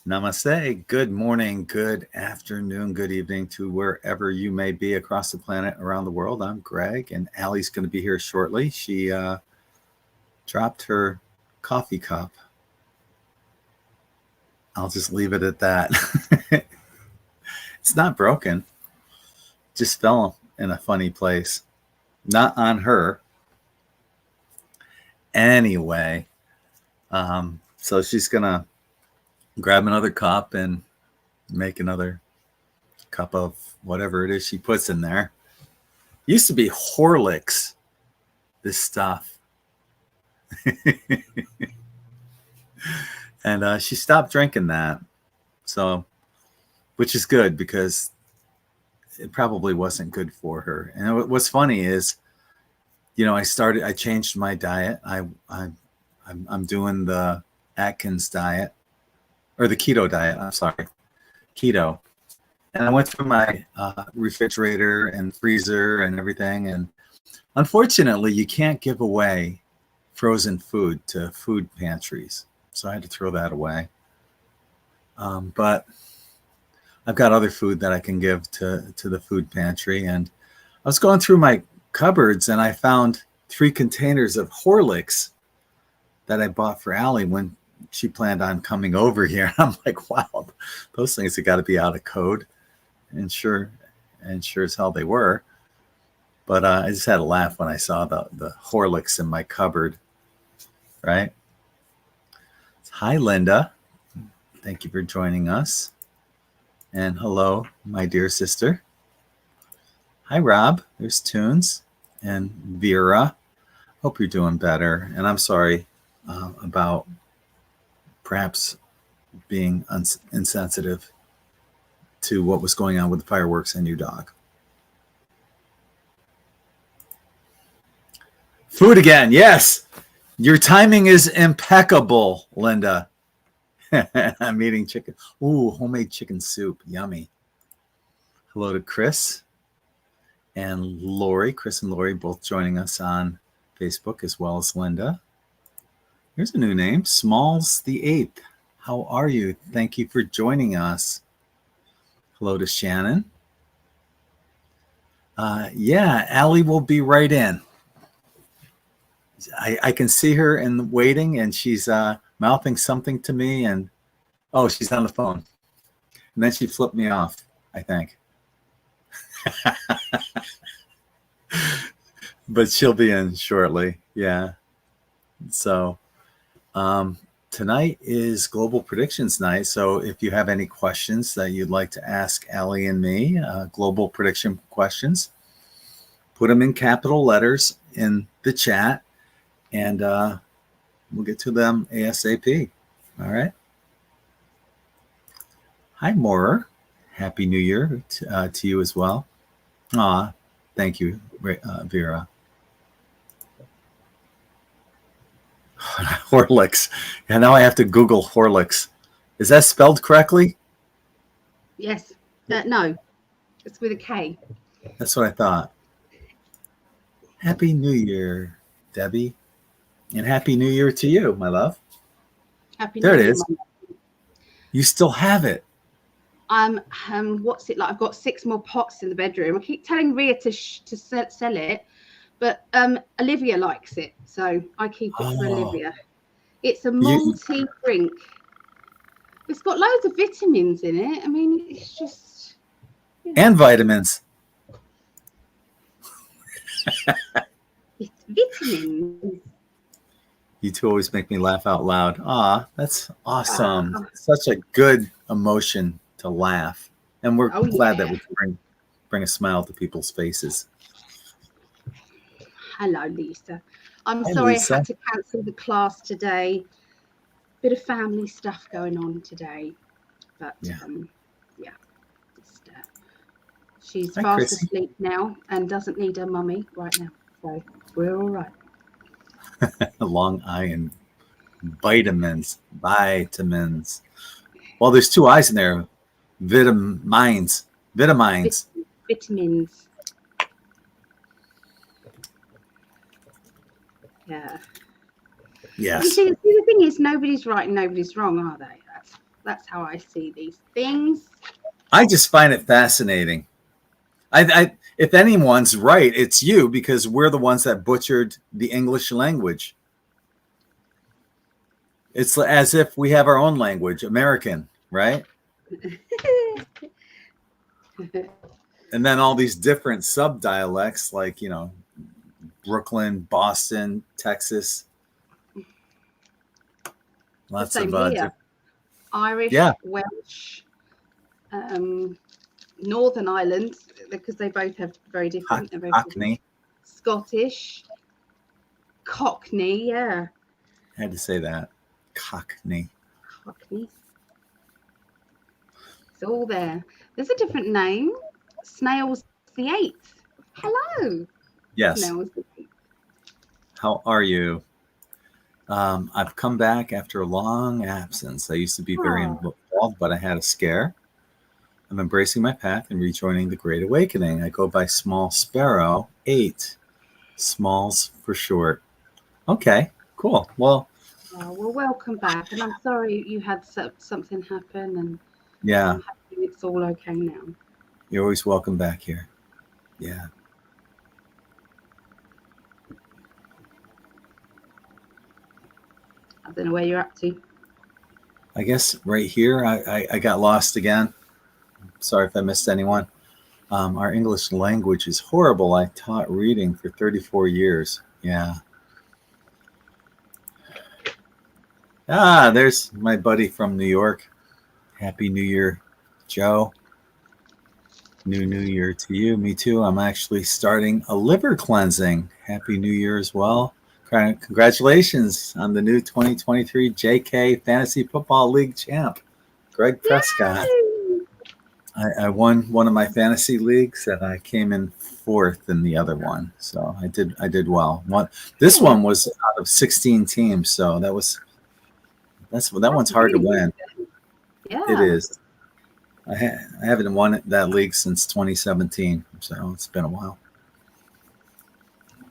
Namaste. Good morning, good afternoon, good evening to wherever you may be across the planet, around the world. I'm Greg, and Ali's going to be here shortly. She dropped her coffee cup. I'll just leave it at that. It's not broken. Just fell in a funny place. Not on her. Anyway, so she's going to grab another cup and make another cup of whatever it is she puts in there. Used to be Horlicks, this stuff. And she stopped drinking that. So, which is good because it probably wasn't good for her. And what's funny is, I changed my diet. I'm doing the Atkins diet, or the keto diet. I'm sorry, keto. And I went through my refrigerator and freezer and everything. And unfortunately, you can't give away frozen food to food pantries. So I had to throw that away. But I've got other food that I can give to the food pantry. And I was going through my cupboards and I found 3 containers of Horlicks that I bought for Ali when she planned on coming over here. I'm like, wow, those things have got to be out of code. And sure as hell they were. But I just had a laugh when I saw the Horlicks in my cupboard. Right? Hi, Linda. Thank you for joining us. And hello, my dear sister. Hi, Rob. There's Tunes and Vera. Hope you're doing better. And I'm sorry about perhaps being insensitive to what was going on with the fireworks and your dog. Food again. Yes. Your timing is impeccable, Linda. I'm eating chicken. Ooh, homemade chicken soup. Yummy. Hello to Chris and Lori. Chris and Lori both joining us on Facebook, as well as Linda. Here's a new name, Smalls the 8th. How are you? Thank you for joining us. Hello to Shannon. Yeah, Ali will be right in. I can see her in waiting, and she's mouthing something to me, and she's on the phone. And then she flipped me off, I think. But she'll be in shortly. Yeah. So tonight is Global Predictions Night. So if you have any questions that you'd like to ask Ali and me, global prediction questions, put them in capital letters in the chat, and we'll get to them ASAP. All right. Hi, Maurer. Happy New Year to you as well. Aw, thank you, Vera. Horlicks. Yeah, now I have to Google Horlicks. Is that spelled correctly? Yes. No, it's with a K. That's what I thought. Happy New Year, Debbie. And Happy New Year to you, my love. Happy There New it Year, is. You still have it. What's it like? I've got 6 more pots in the bedroom. I keep telling Rhea to sell it, but Olivia likes it, so I keep it for Olivia. It's a multi drink. It's got loads of vitamins in it. I mean, it's just and vitamins. It's vitamins. You two always make me laugh out loud. Ah, that's awesome. Such a good emotion to laugh. And we're glad that we can bring a smile to people's faces. Hello, Lisa. I'm sorry Lisa. I had to cancel the class today. Bit of family stuff going on today. But she's fast asleep now and doesn't need her mummy right now. So we're all right. Long I and vitamins. Well, there's 2 I's in there. Vitamins. Vitamins. Yeah. Yes. You see, the thing is, nobody's right and nobody's wrong, are they? That's how I see these things. I just find it fascinating. If anyone's right, it's you, because we're the ones that butchered the English language. It's as if we have our own language, American, right? And then all these different sub-dialects, like, you know, Brooklyn, Boston, Texas. Lots the same of here. Irish, yeah. Welsh, Northern Ireland, because they both have very different. Cockney. Scottish, Cockney, yeah. I had to say that. Cockney. Cockney. It's all there. There's a different name. Snails the 8th. Hello. Yes. Snails the 8th. How are you? I've come back after a long absence. I used to be very involved, but I had a scare. I'm embracing my path and rejoining the Great Awakening. I go by Small Sparrow 8. Smalls for short. Okay, cool. Well, welcome back. And I'm sorry you had something happen. And yeah, I'm happy it's all okay now. You're always welcome back here. Yeah. I don't know where you're up to. I guess right here, I got lost again. Sorry if I missed anyone. Our English language is horrible. I taught reading for 34 years. Yeah. There's my buddy from New York. Happy New Year, Joe. New Year to you. Me too. I'm actually starting a liver cleansing. Happy New Year as well. Congratulations on the new 2023 JK Fantasy Football League champ, Gregg Prescott. I won one of my fantasy leagues and I came in 4th in the other one. So I did well. This one was out of 16 teams, so that one's hard to win. Yeah. It is. I haven't won that league since 2017, so it's been a while.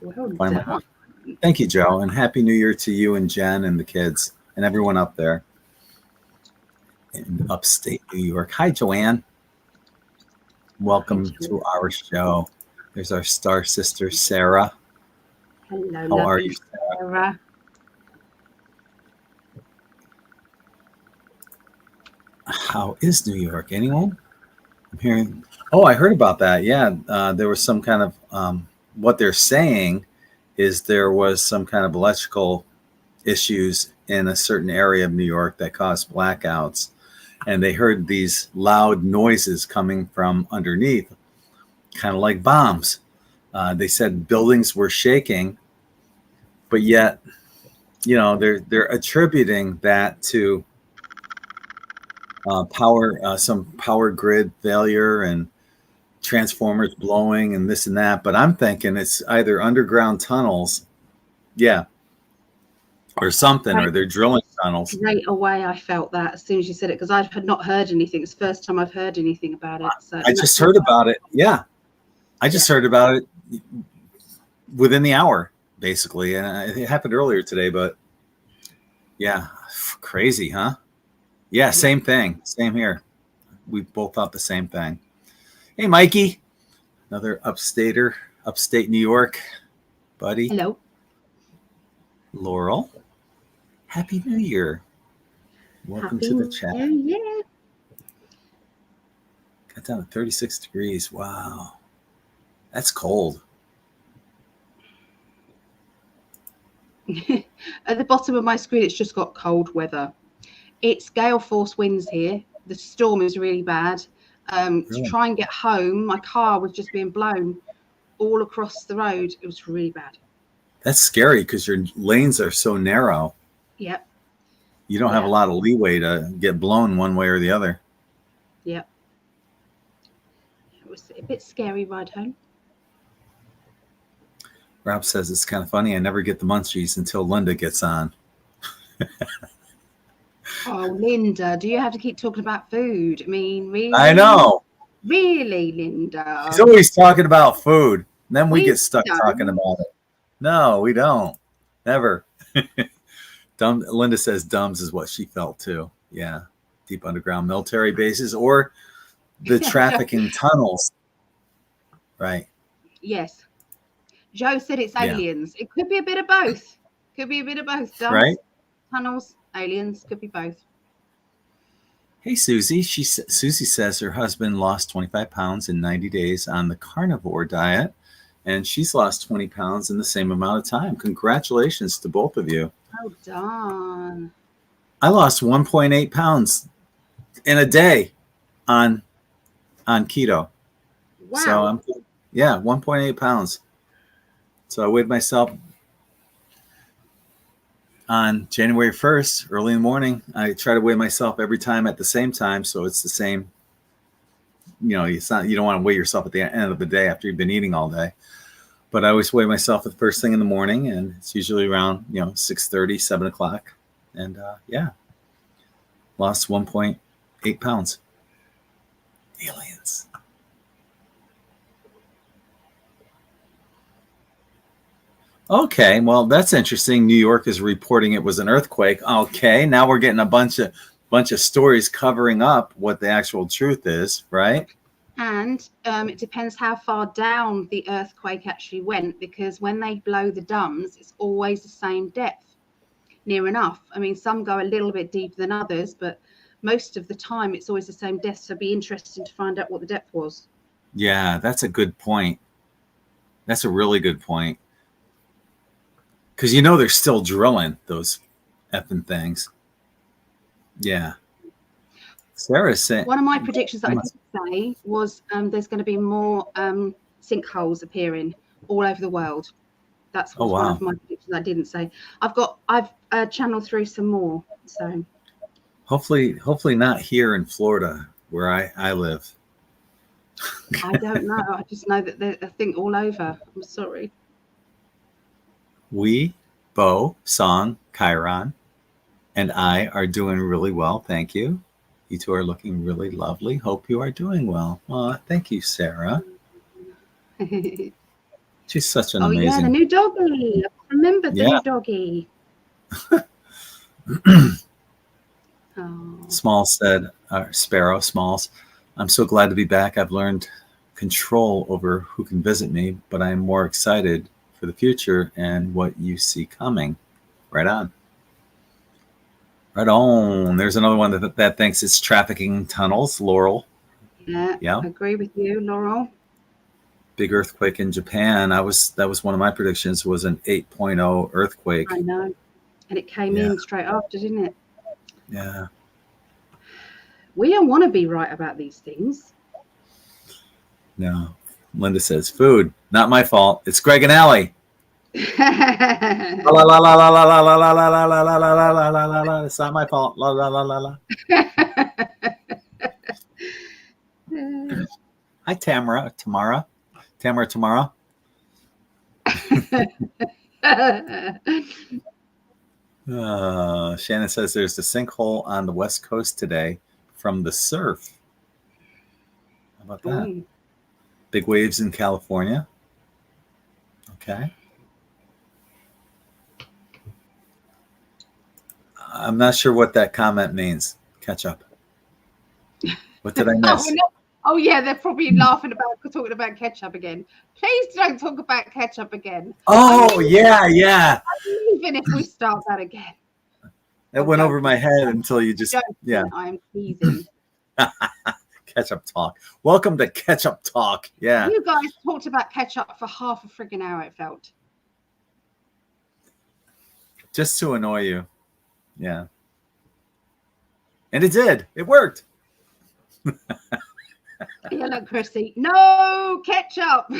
Well done. Thank you, Joe, and Happy New Year to you and Jen and the kids and everyone up there in upstate New York. Hi, Joanne. Welcome to our show. There's our star sister, Sarah. Hello, how are you, Sarah? How is New York? Anyone? I'm hearing. Oh, I heard about that. Yeah, there was some kind of what they're saying is there was some kind of electrical issues in a certain area of New York that caused blackouts. And they heard these loud noises coming from underneath, kind of like bombs. They said buildings were shaking, but yet, you know, they're attributing that to some power grid failure and transformers blowing and this and that. But I'm thinking it's either underground tunnels, or something, or they're drilling tunnels. Right away, I felt that as soon as you said it, because I had not heard anything. It's the first time I've heard anything about it. So I just heard about it. Yeah, I just heard about it within the hour, basically, and it happened earlier today. But yeah, crazy, huh? Yeah, same thing. Same here. We both thought the same thing. Hey, Mikey, another upstate New York buddy. Hello. Laurel, Happy New Year. Welcome to the chat. Yeah. Got down to 36 degrees. Wow. That's cold. At the bottom of my screen, it's just got cold weather. It's gale force winds here. The storm is really bad. To try and get home, my car was just being blown all across the road. It was really bad. That's scary because your lanes are so narrow. Yep. You don't have a lot of leeway to get blown one way or the other. Yep. It was a bit scary ride home. Rob says it's kind of funny. I never get the munchies until Linda gets on. Oh, Linda, do you have to keep talking about food? I mean, really? I know. Really, Linda? She's always talking about food. And then we get stuck talking about it. No, we don't. Never. Linda says Dumbs is what she felt too. Yeah. deep underground military bases or the trafficking tunnels. Right. Yes. Joe said it's Yeah. aliens. It could be a bit of both. Could be a bit of both. Dumps, Right. tunnels, aliens. Could be both. Hey, Susie. Susie says her husband lost 25 pounds in 90 days on the carnivore diet, and she's lost 20 pounds in the same amount of time. Congratulations to both of you. Oh, darn. I lost 1.8 pounds in a day on keto. Wow. So 1.8 pounds. So I weighed myself on January 1st, early in the morning. I try to weigh myself every time at the same time, so it's the same. You know, it's not, you don't want to weigh yourself at the end of the day after you've been eating all day. But I always weigh myself the first thing in the morning, and it's usually around 6:30, 7 o'clock, and lost 1.8 pounds. Aliens. Okay, well, that's interesting. New York is reporting it was an earthquake. Okay, now we're getting a bunch of stories covering up what the actual truth is, right? And it depends how far down the earthquake actually went, because when they blow the dums, it's always the same depth, near enough. I mean, some go a little bit deeper than others, but most of the time it's always the same depth. So it'd be interesting to find out what the depth was. Yeah, that's a good point. That's a really good point. Because they're still drilling those effing things. Yeah. Sarah said one of my predictions that I did say was there's going to be more sinkholes appearing all over the world. That's one of my predictions I didn't say. I've channeled through some more. So hopefully not here in Florida where I live. I don't know. I just know that there's a thing all over. I'm sorry. We, Bo, Song, Chiron, and I are doing really well. Thank you. You two are looking really lovely. Hope you are doing well. Thank you, Sarah. She's such an amazing. Oh, yeah, the new doggy. I remember the new doggy. Small said, Sparrow, Smalls, I'm so glad to be back. I've learned control over who can visit me, but I am more excited for the future and what you see coming. Right on. Right on. There's another one that thinks it's trafficking tunnels. Laurel. Yeah. I agree with you, Laurel. Big earthquake in Japan. That was one of my predictions, was an 8.0 earthquake. I know. And it came in straight after, didn't it? Yeah. We don't want to be right about these things. No. Linda says, food, not my fault. It's Gregg and Ali. It's not my fault. La la la la la. Hi, Tamara. Shannon says there's a sinkhole on the West Coast today from the surf. How about that? Big waves in California. Okay. I'm not sure what that comment means. Catch up. What did I miss? Oh, yeah, they're probably laughing about talking about ketchup again. Please don't talk about ketchup again. Oh, yeah. Even if we start that again. That went over my head until you just, I'm teasing. Ketchup talk. Welcome to Ketchup Talk. Yeah. You guys talked about ketchup for half a friggin' hour, it felt. Just to annoy you. Yeah. And it did. It worked. Yeah, look, Chrissy. No ketchup.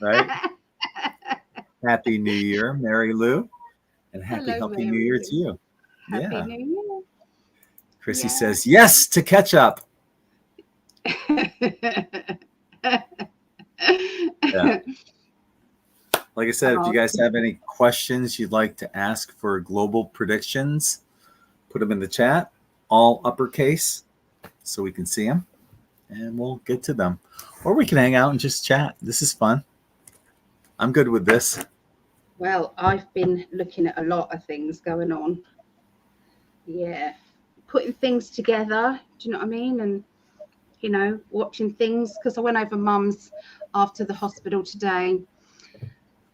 Right. Happy New Year, Mary Lou. And healthy Mary New Year to you. Happy New Year. Chrissy says yes to ketchup. Like I said, if you guys have any questions you'd like to ask for global predictions, put them in the chat, all uppercase, so we can see them, and we'll get to them. Or we can hang out and just chat. This is fun. I'm good with this. Well, I've been looking at a lot of things going on. Yeah. putting things together. Do you know what I mean? And, you know, watching things, because I went over mum's after the hospital today.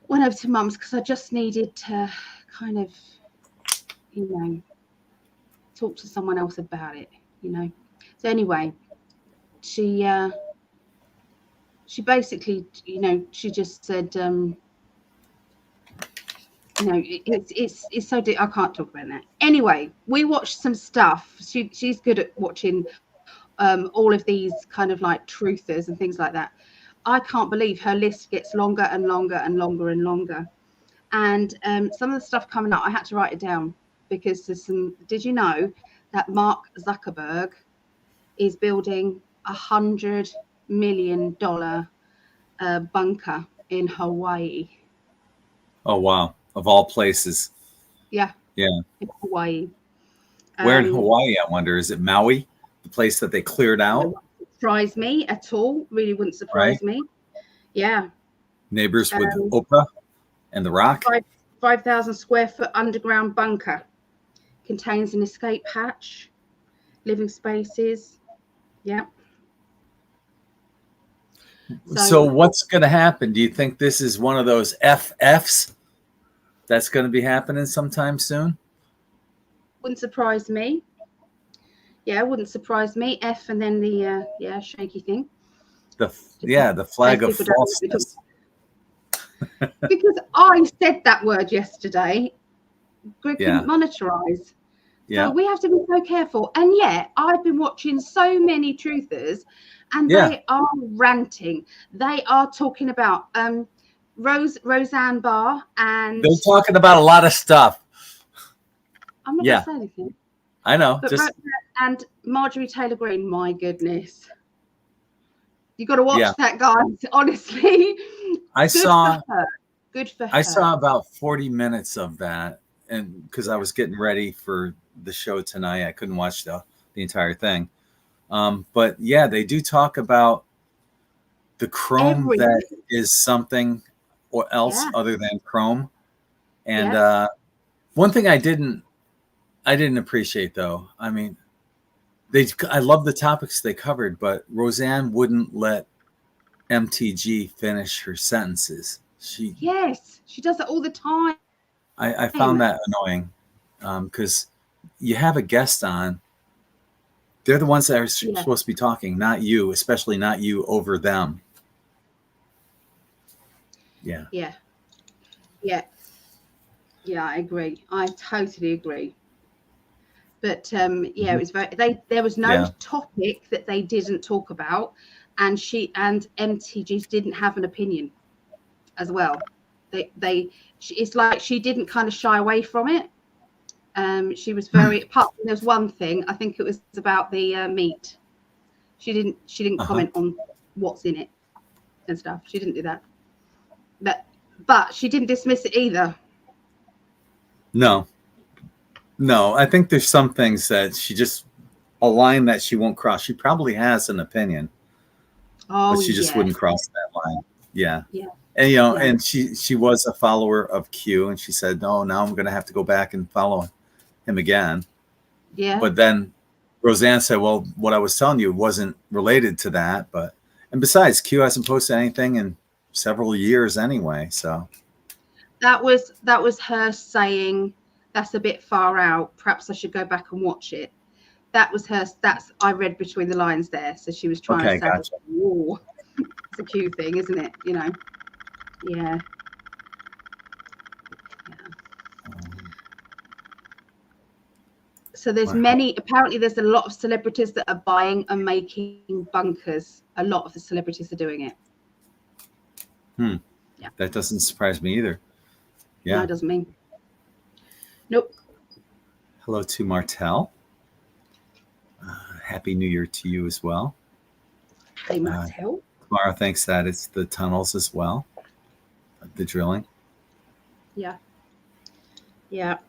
Went over to mum's because I just needed to kind of, you know, talk to someone else about it, you know. So anyway, she basically, you know, she just said, you know, it's so deep. I can't talk about that. Anyway, we watched some stuff. She's good at watching all of these kind of like truthers and things like that. I can't believe her list gets longer and longer and longer and longer. And some of the stuff coming up, I had to write it down because there's some. Did you know that Mark Zuckerberg is building $100 million bunker in Hawaii? Oh wow! Of all places. Yeah. Yeah. In Hawaii. Where in Hawaii? I wonder. Is it Maui, the place that they cleared out? Wouldn't surprise me at all. Really wouldn't surprise me. Yeah. Neighbors with Oprah and The Rock. 5,000 square foot underground bunker. Contains an escape hatch, living spaces. Yeah. So what's going to happen? Do you think this is one of those FFs that's going to be happening sometime soon? Wouldn't surprise me. Yeah, wouldn't surprise me. F and then the shaky thing. The flag of falseness. Because I said that word yesterday. Gregg couldn't monetize. Yeah. So we have to be so careful. And yet I've been watching so many truthers and they are ranting. They are talking about Roseanne Barr and they're talking about a lot of stuff. I'm not gonna say anything. I know. But and Marjorie Taylor Greene, my goodness. You got to watch that, guys. Honestly, good for her. I saw about 40 minutes of that, and because I was getting ready for the show tonight, I couldn't watch the entire thing. But yeah, they do talk about the chrome that is something or else other than chrome. And one thing I didn't appreciate, though. I mean, I love the topics they covered, but Roseanne wouldn't let MTG finish her sentences. She does it all the time. I found that annoying because you have a guest on. They're the ones that are supposed to be talking, not you, especially not you over them. Yeah. I agree. I totally agree. But it was there was no topic that they didn't talk about, and she and MTG didn't have an opinion as well. It's like she didn't kind of shy away from it. She was very apart from there's one thing, I think it was about the meat. She didn't comment on what's in it and stuff. She didn't do that. But she didn't dismiss it either. No, I think there's some things that she just a line that she won't cross. She probably has an opinion, but she just wouldn't cross that line. Yeah. And and she was a follower of Q, and she said, "No, now I'm going to have to go back and follow him again." Yeah. But then Roseanne said, "Well, what I was telling you wasn't related to that." And besides, Q hasn't posted anything in several years anyway. So that was her saying, "That's a bit far out. Perhaps I should go back and watch it." That was her. I read between the lines there. So she was trying to say, gotcha. "Whoa, it's a Q thing, isn't it?" You know. Yeah. So there's apparently there's a lot of celebrities that are buying and making bunkers. A lot of the celebrities are doing it. Yeah. That doesn't surprise me either. Yeah. No, it doesn't mean. Nope. Hello to Martel. Happy New Year to you as well. Hey, Martel. Tomorrow thinks that it's the tunnels as well. The drilling. Yeah. And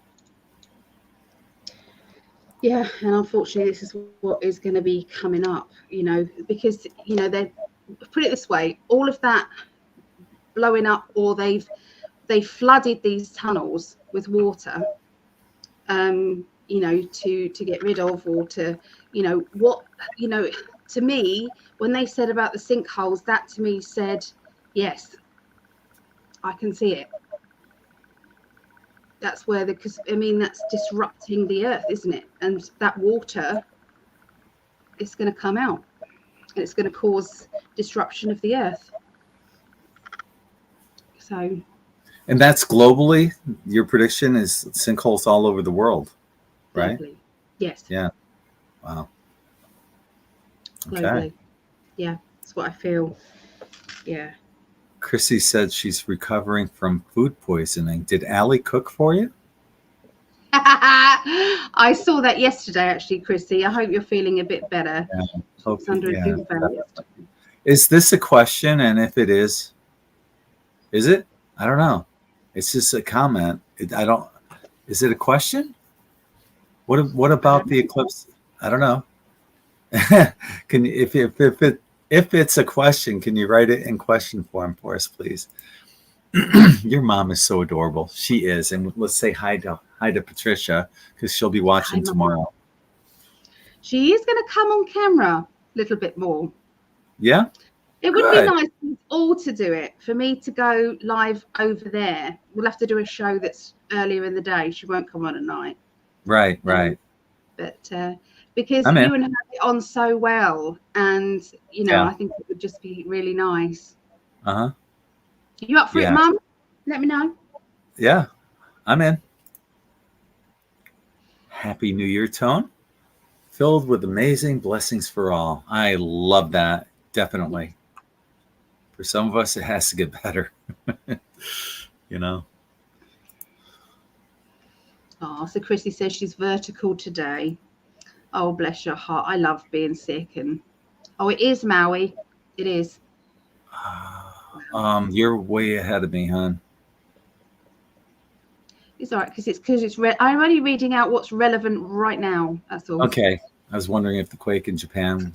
unfortunately, this is what is going to be coming up, because, they put it this way, all of that blowing up, or they flooded these tunnels with water, you know, to get rid of, or to, you know, what, you know, to me, when they said about the sinkholes, that to me said, yes, I can see it. That's where because I mean, that's disrupting the earth, isn't it? And that water is going to come out, and it's going to cause disruption of the earth. So, and that's globally. Your prediction is sinkholes all over the world, right? globally. Yes. Yeah. Wow. Okay. Globally. Yeah, that's what I feel. Yeah. Chrissy said she's recovering from food poisoning. Did Ali cook for you? I saw that yesterday, actually, Chrissy. I hope you're feeling a bit better. Yeah, It's under a boot fan yesterday. Is this a question? And if it is it? I don't know. It's just a comment. Is it a question? What about the eclipse? I don't know. Can you, if it's a question, can you write it in question form for us, please? Your mom is so adorable. She is, and let's say hi to Patricia, because she'll be watching tomorrow. She is going to come on camera a little bit more. Yeah. It would be nice for us all to do it. For me to go live over there, we'll have to do a show that's earlier in the day. She won't come on at night. Right. But because I'm you in. and her get on so well, and you know, I think it would just be really nice. You up for it, Mum? Let me know. Yeah, I'm in. Happy New Year, Tone. Filled with amazing blessings for all. I love that. Definitely. For some of us, it has to get better. You know. Oh, so Chrissy says she's vertical today. Oh, bless your heart. I love being sick. And it is Maui. It is. You're way ahead of me, hon. It's all right because it's I'm only reading out what's relevant right now. That's all. Okay. I was wondering if the quake in Japan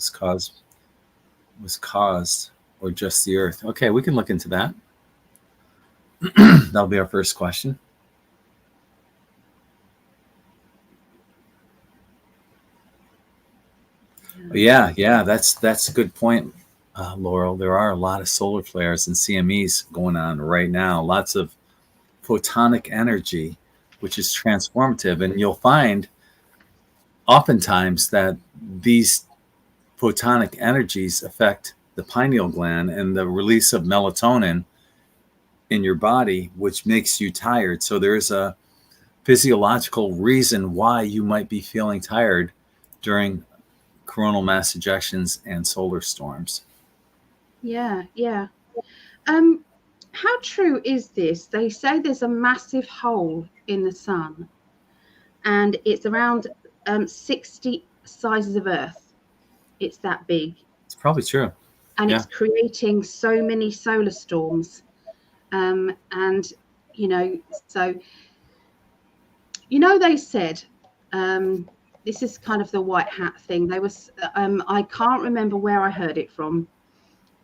was caused or just the earth. Okay, we can look into that. That'll be our first question. Yeah, that's a good point, Laurel. There are a lot of solar flares and CMEs going on right now. Lots of photonic energy, which is transformative, and you'll find oftentimes that these photonic energies affect the pineal gland and the release of melatonin in your body, which makes you tired. So there's a physiological reason why you might be feeling tired during coronal mass ejections and solar storms. Yeah. How true is this? They say there's a massive hole in the sun, and it's around 60 sizes of Earth. It's that big. It's probably true. And it's creating so many solar storms. And, you know, so, you know, they said, this is kind of the white hat thing. They was, I can't remember where I heard it from,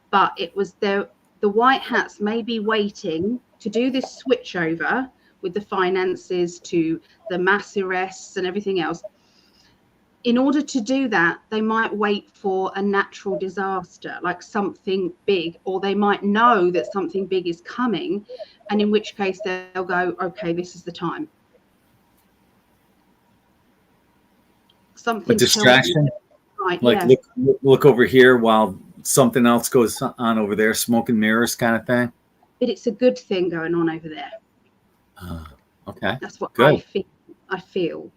but it was the white hats may be waiting to do this switch over with the finances to the mass arrests and everything else. In order to do that, they might wait for a natural disaster, like something big, or they might know that something big is coming, and in which case they'll go, okay, this is the time. Something, a distraction, right? Like look over here while something else goes on over there, smoke and mirrors kind of thing. But it's a good thing going on over there. Okay, that's what good. I feel.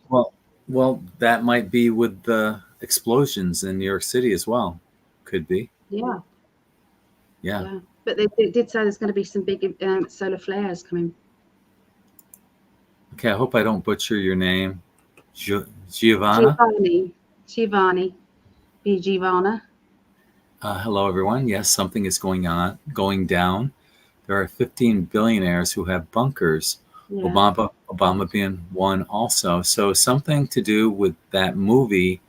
Well, that might be with the explosions in New York City as well. Could be. Yeah. But they did say there's going to be some big solar flares coming. Okay, I hope I don't butcher your name. Giovanna? Giovanni. Be Giovanna. Hello, everyone. Yes, something is going down. There are 15 billionaires who have bunkers. Yeah. Obama being one also. So something to do with that movie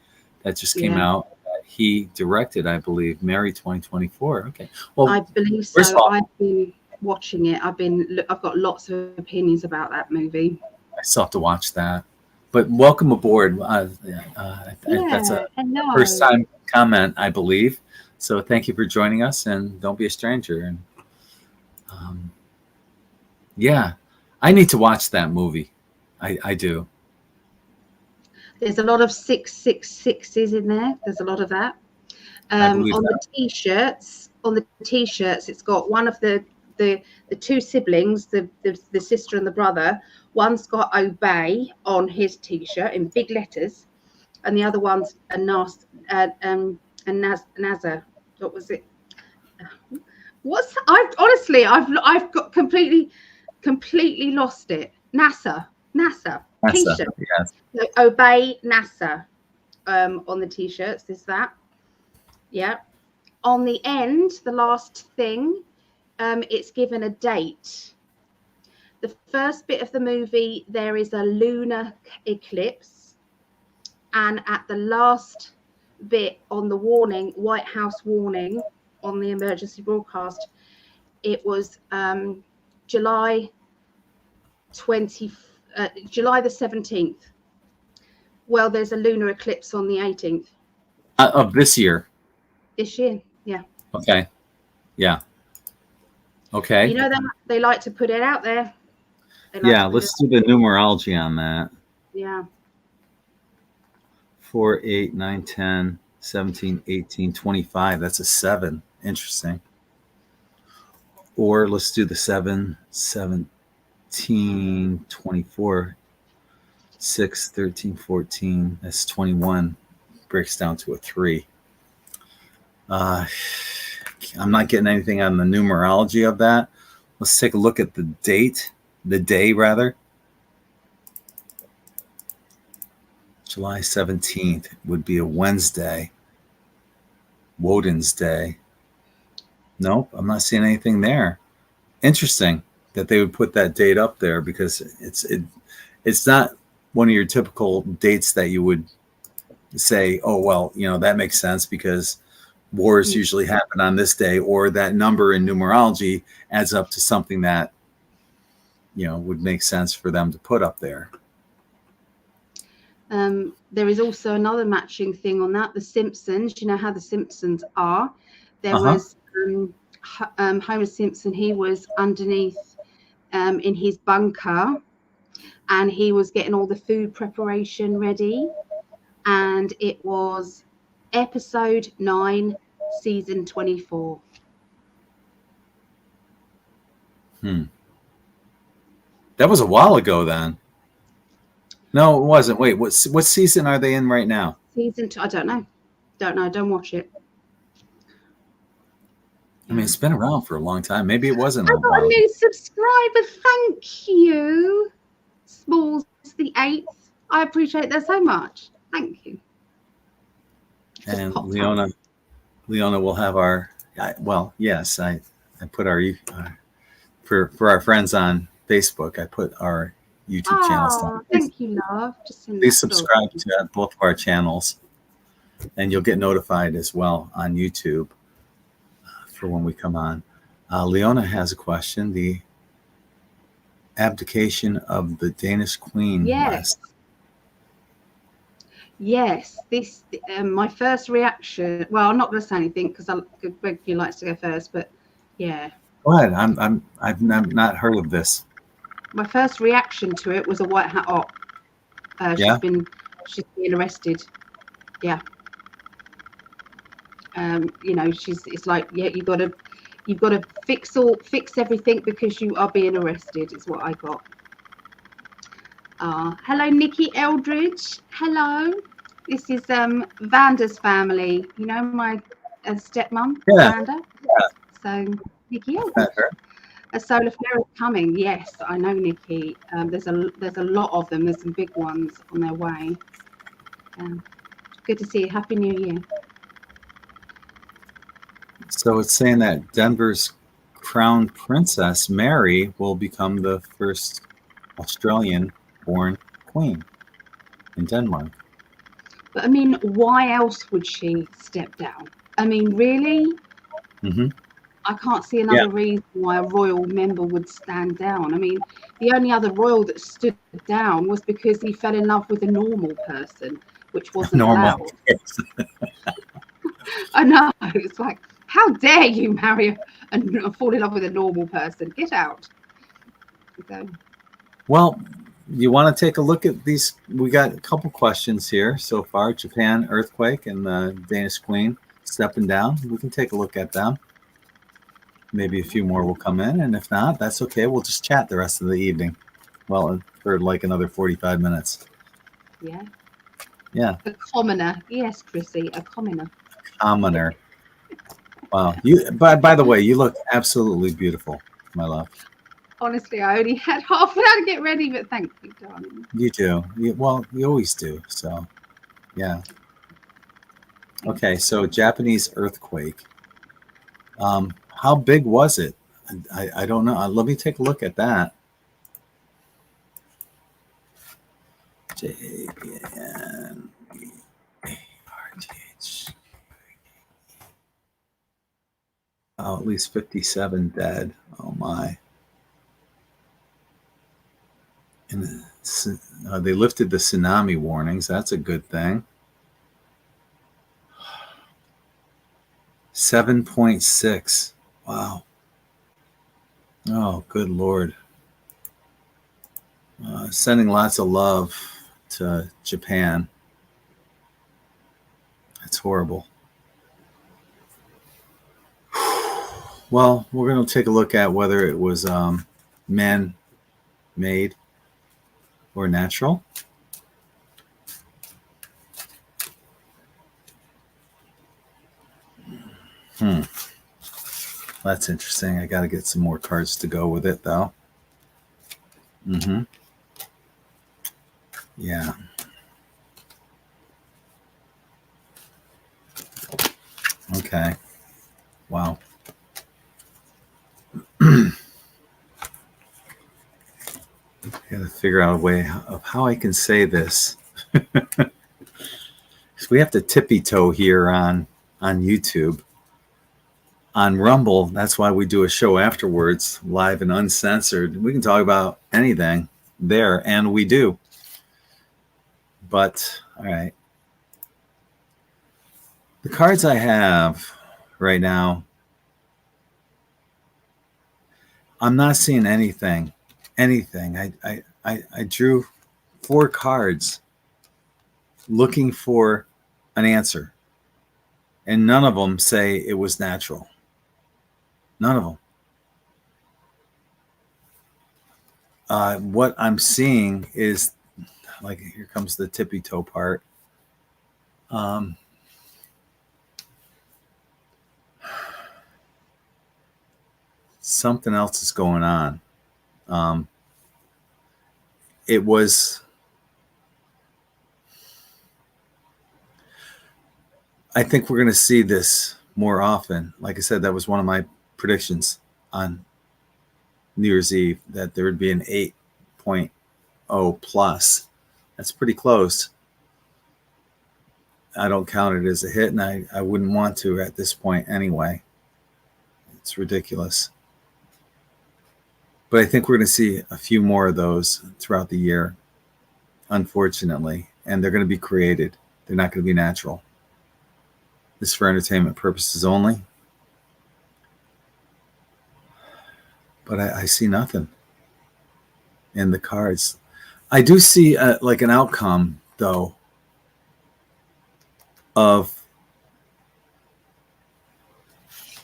that just came out that he directed, I believe, Mary 2024. Okay. Well, I believe so. I've been watching it. I've got lots of opinions about that movie. I still have to watch that. But welcome aboard. That's Yeah, a first hello. time comment, I believe. So thank you for joining us, and don't be a stranger. And um, yeah, I need to watch that movie. I do. There's a lot of 666s in there. There's a lot of that. I believe On that. the t-shirts, it's got one of the two siblings, the sister and the brother. One's got obey on his t-shirt in big letters, and the other one's a Nazar. What was it? I've got completely lost it. NASA NASA. t-shirt. Yes. So obey NASA on the t-shirts. There's that. Yeah. On the end, the last thing, it's given a date. The first bit of the movie, there is a lunar eclipse, and at the last bit on the warning, White House warning on the emergency broadcast, it was July the 17th. Well, there's a lunar eclipse on the 18th Of this year. this year. Yeah. Okay. Yeah. Okay. You know that they like to put it out there. Yeah, let's do the numerology on that. Yeah. 4, 8, 9, 10, 17, 18, 25. That's a 7. Interesting. Or let's do the 7, 17, 24, 6, 13, 14. That's 21. Breaks down to a 3. I'm not getting anything on the numerology of that. Let's take a look at the date. The day, rather. July 17th would be a Wednesday. Woden's Day. Nope, I'm not seeing anything there. Interesting that they would put that date up there, because it's not one of your typical dates that you would say, oh, well, that makes sense because wars usually happen on this day, or that number in numerology adds up to something that would make sense for them to put up there. There is also another matching thing on that. The Simpsons, you know how the Simpsons are. There was Homer Simpson. He was underneath in his bunker, and he was getting all the food preparation ready. And it was episode 9, season 24. That was a while ago then. No, it wasn't. Wait, what season are they in right now? Season 2. I don't know. Don't watch it. I mean, it's been around for a long time. Maybe it wasn't. I got a new subscriber. Thank you. Smalls the 8th. I appreciate that so much. Thank you. And Leona will have our. Yes, I put our for our friends on Facebook. I put our YouTube channels down. Thank you, love. Please subscribe to both of our channels, and you'll get notified as well on YouTube for when we come on. Leona has a question. The abdication of the Danish queen. Yes. Yes. This my first reaction. Well, I'm not going to say anything because Gregg likes to go first. But yeah. Go ahead. I've not heard of this. My first reaction to it was a white hat op. She's been arrested. Yeah. It's like, yeah, you've got to fix everything because you are being arrested. Is what I got. Hello, Nikki Eldridge. Hello. This is Vanda's family. You know my stepmom, Vanda. Yeah. So Nikki Eldridge. A solar flare is coming. Yes, I know, Nikki. There's a lot of them. There's some big ones on their way. Good to see you. Happy New Year. So it's saying that Denver's crown princess Mary will become the first Australian-born queen in Denmark. But I mean, why else would she step down? I mean, really? Mm-hmm. I can't see Yeah. another reason why a royal member would stand down. I mean, the only other royal that stood down was because he fell in love with a normal person, which wasn't Normal. allowed. I know. It's like, how dare you marry and fall in love with a normal person? Get out. So, Well, you want to take a look at these? We got a couple questions here so far. Japan earthquake and the Danish queen stepping down. We can take a look at them. Maybe a few more will come in, and if not, that's okay. We'll just chat the rest of the evening. Well, for like another 45 minutes. yeah. Yeah. A commoner. Yes, Chrissy, a commoner. Commoner. Wow. You. By the way, you look absolutely beautiful, my love. Honestly, I only had half an hour to get ready, but thank you, darling. You do. Well, you always do. So, yeah. Okay. So, Japanese earthquake. How big was it? I don't know. Let me take a look at that. JPNERTH. Oh, at least 57 dead. Oh my. And they lifted the tsunami warnings. That's a good thing. 7.6. Wow. Oh, good Lord. Sending lots of love to Japan. It's horrible. Well, we're going to take a look at whether it was man-made or natural. That's interesting. I got to get some more cards to go with it, though. Yeah. Okay. Wow. I got to figure out a way of how I can say this. We have to tippy toe here on YouTube. On Rumble, that's why we do a show afterwards, live and uncensored. We can talk about anything there, and we do. But, all right. The cards I have right now, I'm not seeing anything. I drew 4 cards looking for an answer, and none of them say it was natural. None of them. What I'm seeing is, like, here comes the tippy toe part. Something else is going on. It was, I think we're going to see this more often. Like I said, that was one of my predictions on New Year's Eve, that there would be an 8.0 plus. That's pretty close. I don't count it as a hit, and I wouldn't want to at this point anyway. It's ridiculous. But I think we're going to see a few more of those throughout the year, unfortunately, and they're going to be created. They're not going to be natural. This is for entertainment purposes only. But I see nothing in the cards. I do see like an outcome, though, of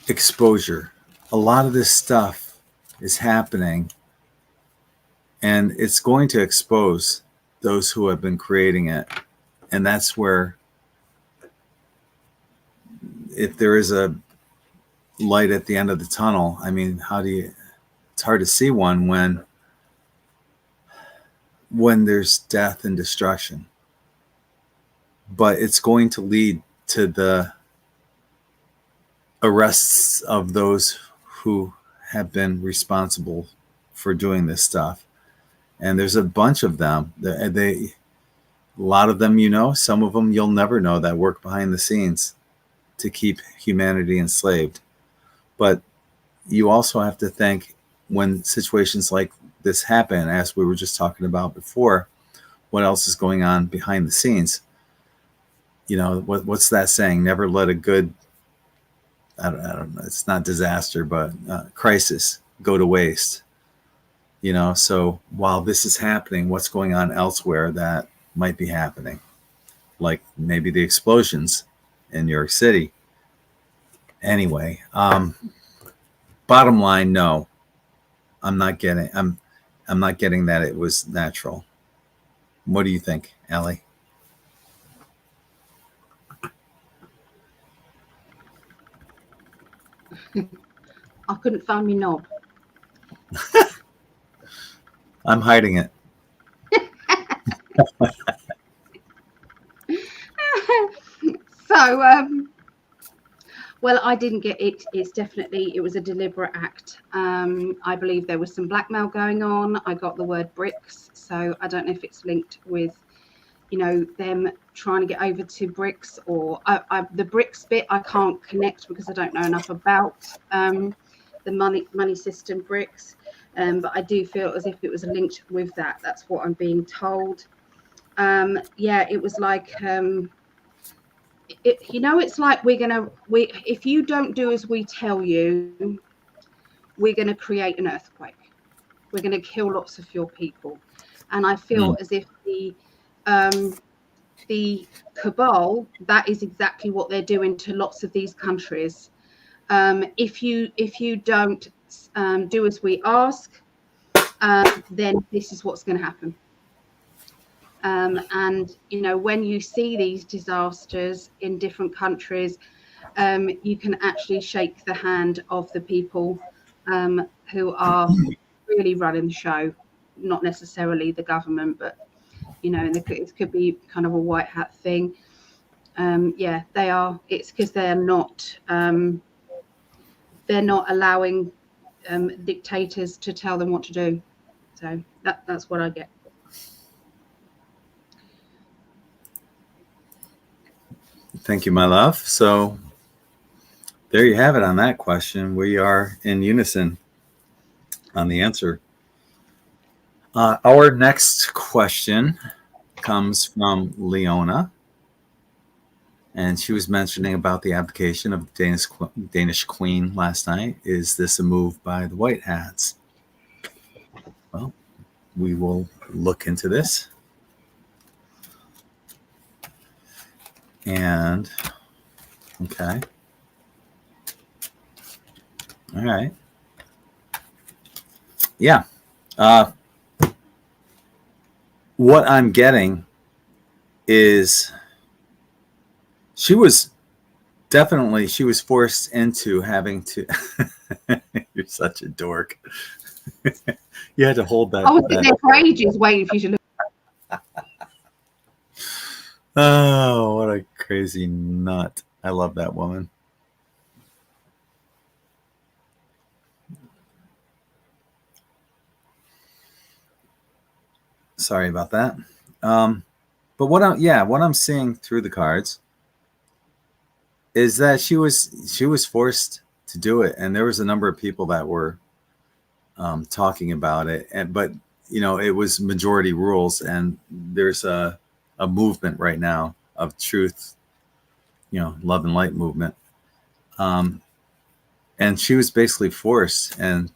exposure. A lot of this stuff is happening, and it's going to expose those who have been creating it. And that's where, if there is a light at the end of the tunnel, I mean, it's hard to see one when there's death and destruction. But it's going to lead to the arrests of those who have been responsible for doing this stuff. And there's a bunch of them. A lot of them, some of them you'll never know, that work behind the scenes to keep humanity enslaved. But you also have to think, when situations like this happen, as we were just talking about before, what else is going on behind the scenes? You know, what's that saying? Never let a good, I don't know, it's not disaster, but crisis go to waste. You know, so while this is happening, what's going on elsewhere that might be happening? Like maybe the explosions in New York City. Anyway, bottom line, no, I'm not getting. I'm not getting that it was natural. What do you think, Ali? I couldn't find my knob. I'm hiding it. So, well, I didn't get it. It was a deliberate act. I believe there was some blackmail going on. I got the word bricks, so I don't know if it's linked with, you know, them trying to get over to bricks, or the bricks bit I can't connect because I don't know enough about the money system bricks. But I do feel as if it was linked with that. That's what I'm being told. Yeah, it was like, you know, it's like if you don't do as we tell you, we're gonna create an earthquake. We're gonna kill lots of your people. And I feel as if the cabal, that is exactly what they're doing to lots of these countries. If you don't do as we ask, then this is what's going to happen. And you know, when you see these disasters in different countries, you can actually shake the hand of the people who are really running the show, not necessarily the government, but you know, and it could be kind of a white hat thing. Yeah, they are. It's because they're not allowing dictators to tell them what to do. So that's what I get. Thank you, my love. So there you have it on that question. We are in unison on the answer. Our next question comes from Leona, and she was mentioning about the abdication of the Danish queen last night. Is this a move by the White Hats? Well, we will look into this. And, okay. All right. Yeah. What I'm getting is she was forced into having to. You're such a dork. You had to hold that. I was there for ages waiting for you to look. Oh, what a crazy nut. I love that woman. Sorry about that. But what I'm seeing through the cards is that she was forced to do it, and there was a number of people that were talking about it, but you know, it was majority rules, and there's a movement right now of truth, you know, love and light movement, and she was basically forced, and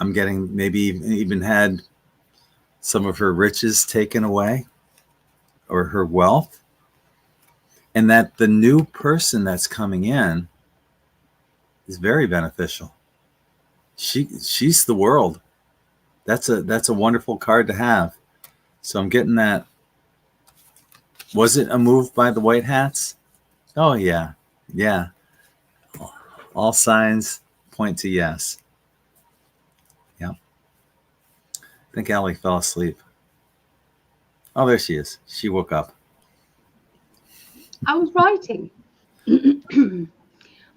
I'm getting maybe even had some of her riches taken away or her wealth, and that the new person that's coming in is very beneficial. She's the world. That's a wonderful card to have. So I'm getting that. Was it a move by the White Hats? Oh yeah. Yeah. All signs point to yes. Yeah. I think Ali fell asleep. Oh, there she is. She woke up. I was writing.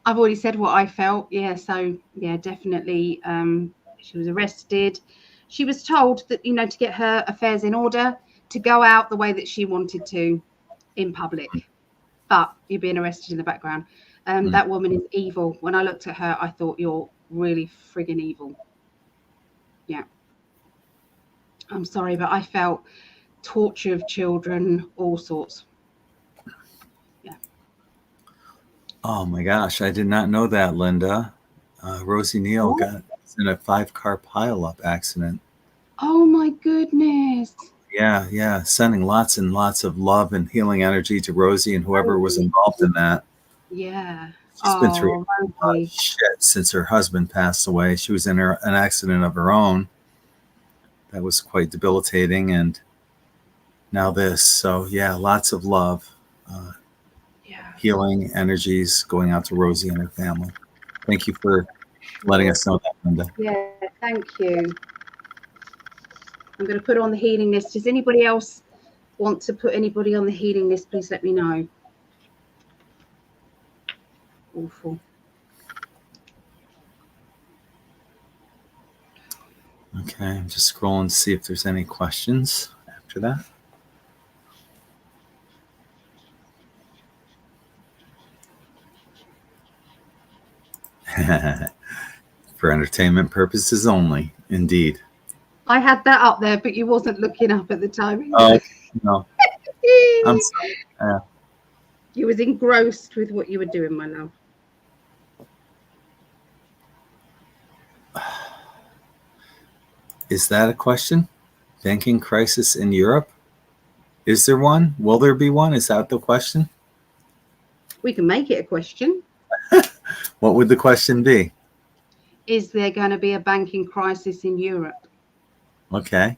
I've already said what I felt. Yeah, so yeah, definitely. She was arrested. She was told that, you know, to get her affairs in order, to go out the way that she wanted to in public. But you're being arrested in the background. That woman is evil. When I looked at her, I thought, you're really friggin' evil. Yeah. I'm sorry, but I felt torture of children, all sorts. Yeah. Oh my gosh, I did not know that, Linda. Rosie Neal got in a 5-car pileup accident. Oh my goodness. Yeah. Sending lots and lots of love and healing energy to Rosie and whoever was involved in that. Yeah. She's been through a lot of Rosie. shit since her husband passed away. She was in an accident of her own that was quite debilitating, and now this. So yeah, lots of love, healing energies going out to Rosie and her family. Thank you for letting us know that, Linda. Yeah, thank you. I'm going to put on the healing list. Does anybody else want to put anybody on the healing list? Please let me know. Awful. Okay, I'm just scrolling to see if there's any questions after that. For entertainment purposes only, indeed. I had that up there, but you wasn't looking up at the time. Oh, no. I'm sorry. You was engrossed with what you were doing, my love. Is that a question? Banking crisis in Europe? Is there one? Will there be one? Is that the question? We can make it a question. What would the question be? Is there going to be a banking crisis in Europe? Okay.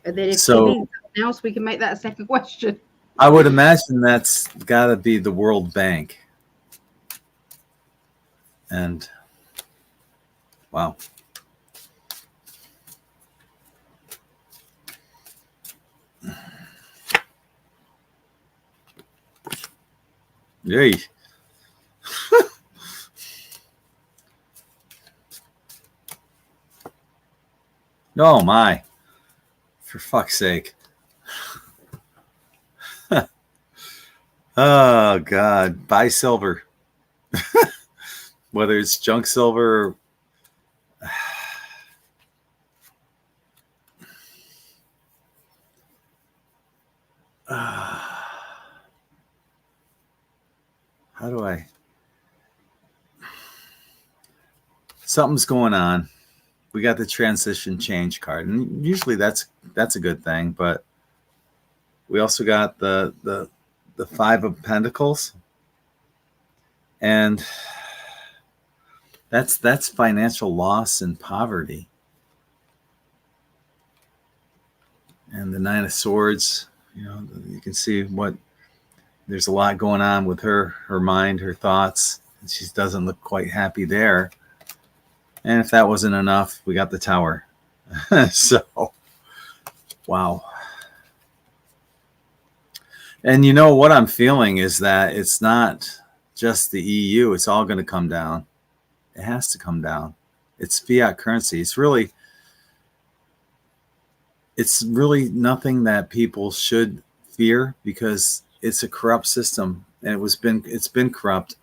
And then if you need something else, we can make that a second question. I would imagine that's got to be the World Bank. And wow. Yay. Oh my. For fuck's sake. Oh God. Buy silver. Whether it's junk silver or how do I? Something's going on. We got the transition change card, and usually that's a good thing. But we also got the 5 of Pentacles, and that's financial loss and poverty. And the 9 of Swords. You know, you can see what. There's a lot going on with her mind, her thoughts. She doesn't look quite happy there. And if that wasn't enough, we got the Tower. So, wow. And you know what I'm feeling is that it's not just the EU. It's all going to come down. It has to come down. It's fiat currency. It's really nothing that people should fear, because it's a corrupt system, and it's been corrupt,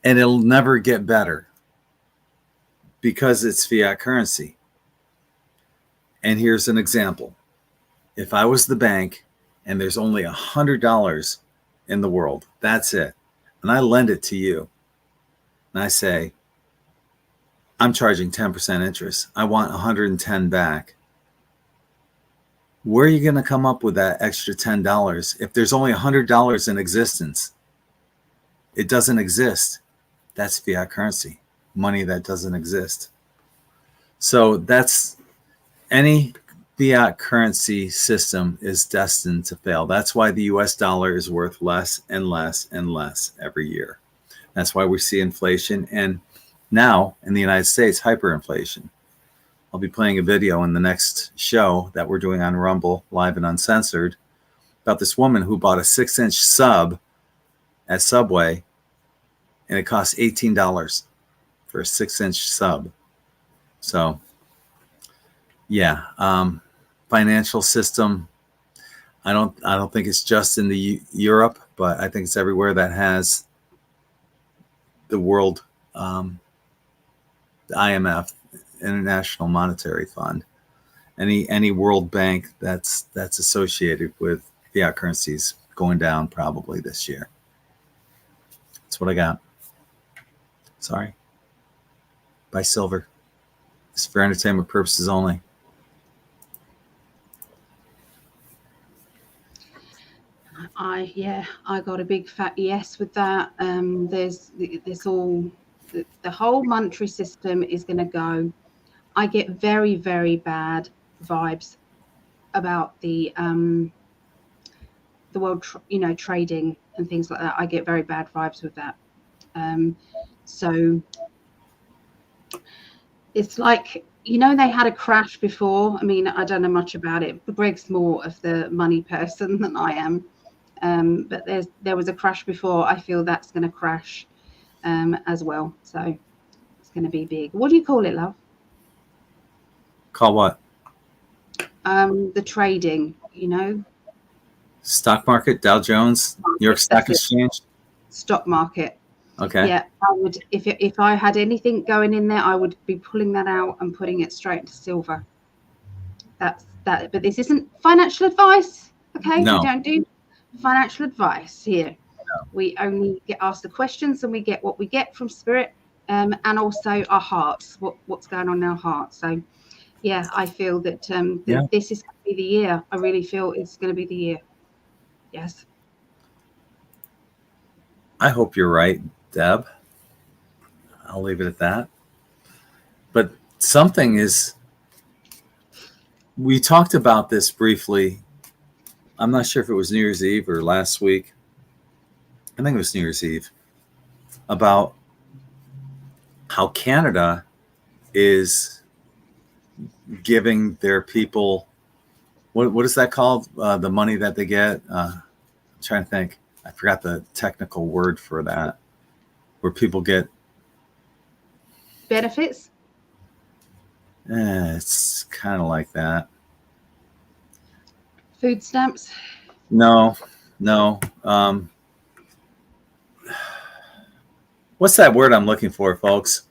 and it'll never get better because it's fiat currency. And here's an example. If I was the bank and there's only $100 in the world, that's it, and I lend it to you, and I say, I'm charging 10% interest. I want 110 back. Where are you going to come up with that extra $10 if there's only $100 in existence? It doesn't exist. That's fiat currency, money that doesn't exist. So that's any fiat currency system is destined to fail. That's why the US dollar is worth less and less and less every year. That's why we see inflation, and now in the United States, hyperinflation. I'll be playing a video in the next show that we're doing on Rumble, live and uncensored, about this woman who bought a 6-inch sub at Subway, and it costs $18 for a 6-inch sub. So, yeah, financial system. I don't think it's just in the Europe, but I think it's everywhere that has the world, the IMF, International Monetary Fund, any World Bank that's associated with fiat currencies going down probably this year. That's what I got. Sorry. Buy silver. It's for entertainment purposes only. I got a big fat yes with that. There's all the whole monetary system is going to go. I get very, very bad vibes about the world, trading and things like that. I get very bad vibes with that. So it's like, they had a crash before. I mean, I don't know much about it, but Gregg's more of the money person than I am. But there was a crash before. I feel that's going to crash as well. So it's going to be big. What do you call it, love? Call what? The trading, Stock market, Dow Jones, New York Stock Exchange. Stock market. Okay. Yeah, I would. If I had anything going in there, I would be pulling that out and putting it straight into silver. That's that. But this isn't financial advice. Okay, No. We don't do financial advice here. No. We only get asked the questions, and we get what we get from spirit, and also our hearts. What's going on in our hearts. So, yeah, I feel that this is going to be the year. I really feel it's going to be the year. Yes. I hope you're right, Deb. I'll leave it at that. But something is, we talked about this briefly. I'm not sure if it was New Year's Eve or last week. I think it was New Year's Eve, about how Canada is giving their people, what is that called? The money that they get? I'm trying to think. I forgot the technical word for that, where people get benefits. It's kind of like that. Food stamps. No. What's that word I'm looking for, folks?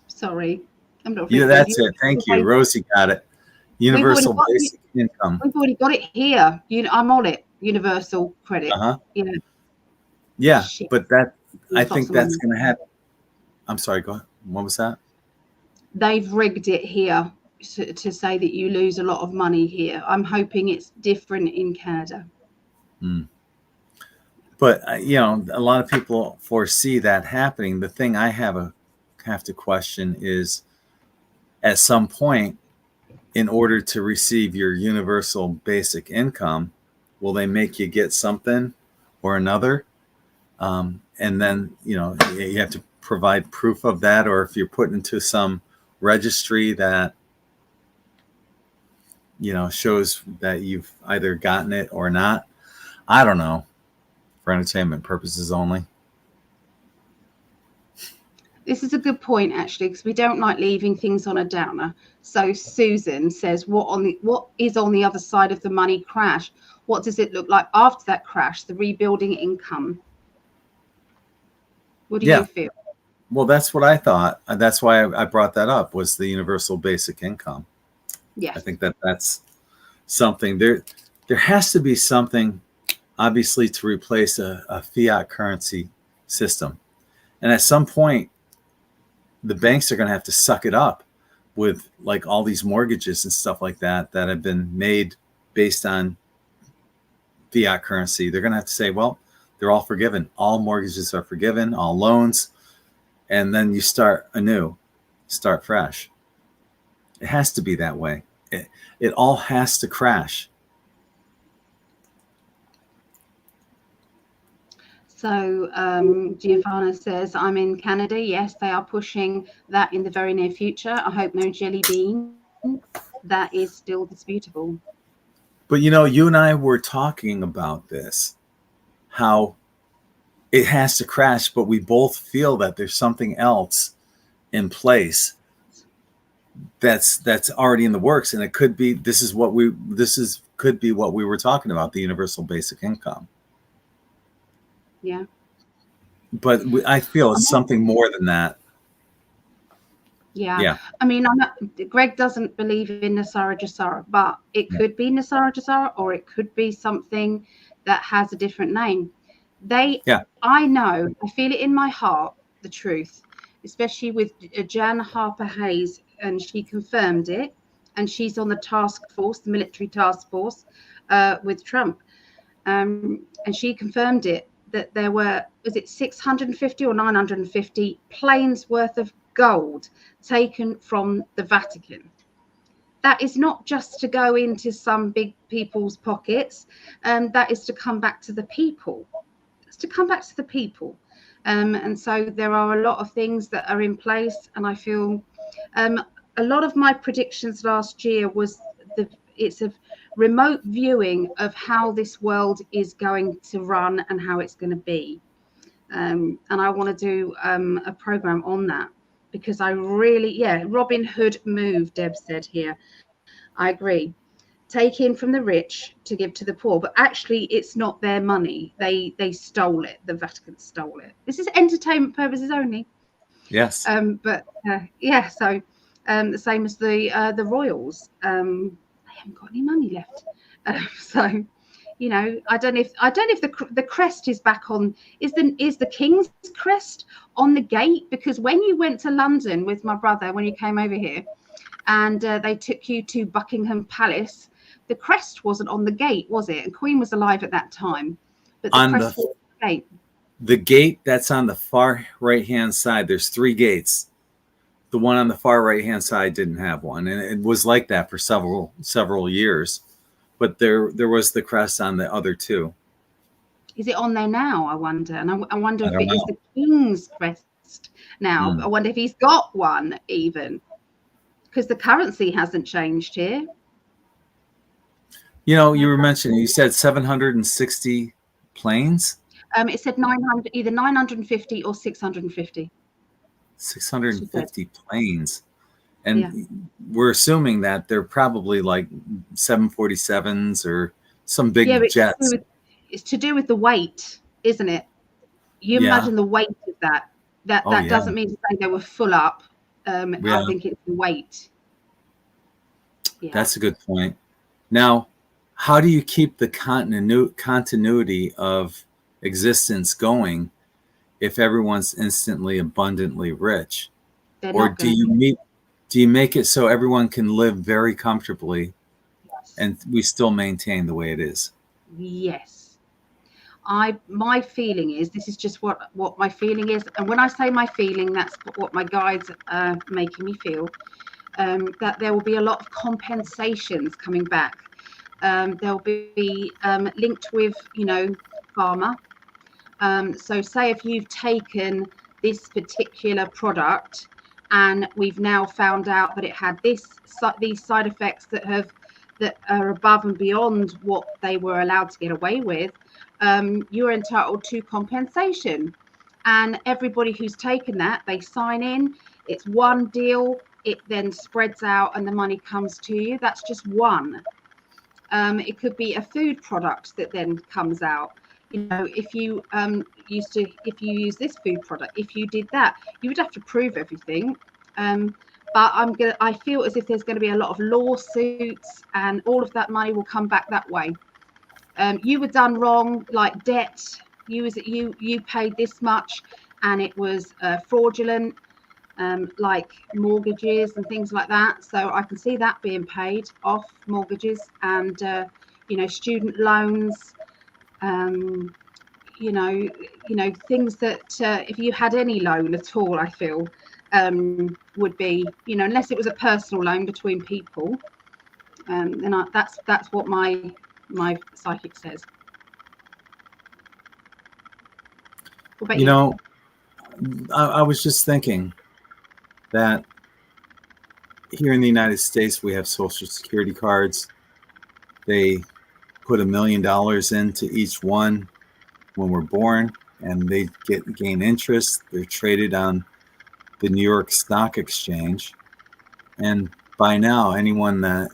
Sorry, I'm not. Yeah, that's it. Thank you, Rosie. Got it. Universal basic income. We've already got it here. I'm on it. Universal credit. Yeah, shit. But I think that's going to happen. I'm sorry. Go ahead. What was that? They've rigged it here to say that you lose a lot of money here. I'm hoping it's different in Canada. But a lot of people foresee that happening. The thing I have to question is, at some point, in order to receive your universal basic income, will they make you get something or another? And then, you have to provide proof of that, or if you're put into some registry that, shows that you've either gotten it or not. I don't know. For entertainment purposes only. This is a good point, actually, because we don't like leaving things on a downer. So Susan says, what is on the other side of the money crash? What does it look like after that crash, the rebuilding income? What do you feel? Well, that's what I thought. That's why I brought that up, was the universal basic income. Yeah. I think that's something. There has to be something, obviously, to replace a fiat currency system. And at some point, the banks are going to have to suck it up with like all these mortgages and stuff like that have been made based on fiat currency. They're going to have to say, well, they're all forgiven. All mortgages are forgiven, all loans. And then you start anew, start fresh. It has to be that way. It all has to crash. So Giovanna says, I'm in Canada. Yes, they are pushing that in the very near future. I hope no jelly bean. That is still disputable. But, you and I were talking about this, how it has to crash, but we both feel that there's something else in place that's already in the works. And it could be, could be what we were talking about, the universal basic income. Yeah. But I feel it's something more than that. Yeah. Yeah. I mean, Gregg doesn't believe in Nasara Jasara, but it could be Nasara Jasara, or it could be something that has a different name. I know, I feel it in my heart, the truth, especially with Jan Harper Hayes, and she confirmed it, and she's on the task force, the military task force, with Trump. And she confirmed it, that there were, was it 650 or 950 planes worth of gold taken from the Vatican. That is not just to go into some big people's pockets. That is to come back to the people. It's to come back to the people. And so there are a lot of things that are in place. And I feel a lot of my predictions last year was it's a remote viewing of how this world is going to run and how it's going to be. And I want to do a program on that, because I really, Robin Hood move, Deb said here. I agree. Take in from the rich to give to the poor, but actually it's not their money. They stole it. The Vatican stole it. This is entertainment purposes only. Yes. But yeah, so the same as the royals. They haven't got any money left. So, you know, I don't know if the crest is back on. Is the king's crest on the gate? Because when you went to London with my brother, when you came over here, and they took you to Buckingham Palace, the crest wasn't on the gate, was it? And Queen was alive at that time, but the crest was on the gate. The gate that's on the far right-hand side, there's 3 gates. The one on the far right-hand side didn't have one, and it was like that for several years. But there was the crest on the other 2. Is it on there now, I wonder? And I wonder if it know. is the king's crest now. I wonder if he's got one even, because the currency hasn't changed here. You know, you were mentioning, you said 760 planes? It said 900, either 950 or 650. 650 planes. And we're assuming that they're probably like 747s or some big jets. It's to do with the weight, isn't it? You imagine the weight of that. That doesn't mean to say they were full up. I think it's the weight. Yeah. That's a good point. Now, how do you keep the continuity of existence going if everyone's instantly abundantly rich? Or do you make it so everyone can live very comfortably and we still maintain the way it is? Yes. My feeling is, this is just what my feeling is, and when I say my feeling, that's what my guides are making me feel, that there will be a lot of compensations coming back. They'll be linked with, you know, pharma. So say if you've taken this particular product and we've now found out that it had these side effects that are above and beyond what they were allowed to get away with, you're entitled to compensation. And everybody who's taken that, they sign in. It's one deal. It then spreads out and the money comes to you. That's just one. It could be a food product that then comes out. You know, if you if you use this food product, if you did that, you would have to prove everything. But I feel as if there's going to be a lot of lawsuits, and all of that money will come back that way. You were done wrong, like debt. You paid this much, and it was fraudulent, like mortgages and things like that. So I can see that being paid off, mortgages and you know, student loans. You know, things that if you had any loan at all, I feel would be, you know, unless it was a personal loan between people, then that's what my psychic says. You know, I was just thinking that here in the United States we have Social Security cards. They put $1 million into each one when we're born, and they gain interest. They're traded on the New York Stock Exchange, and by now anyone that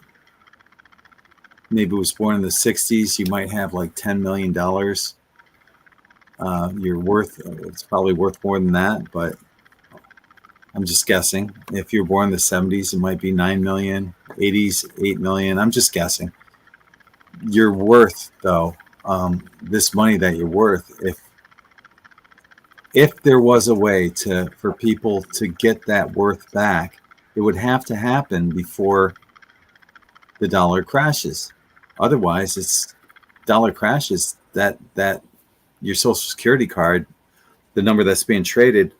maybe was born in the 60s, you might have like $10 million You're worth, it's probably worth more than that, but I'm just guessing. If you're born in the 70s, it might be 9 million, 80s, 8 million. I'm just guessing. You're worth, though, this money that you're worth. If there was a way for people to get that worth back, it would have to happen before the dollar crashes. Otherwise, it's dollar crashes that your Social Security card, the number that's being traded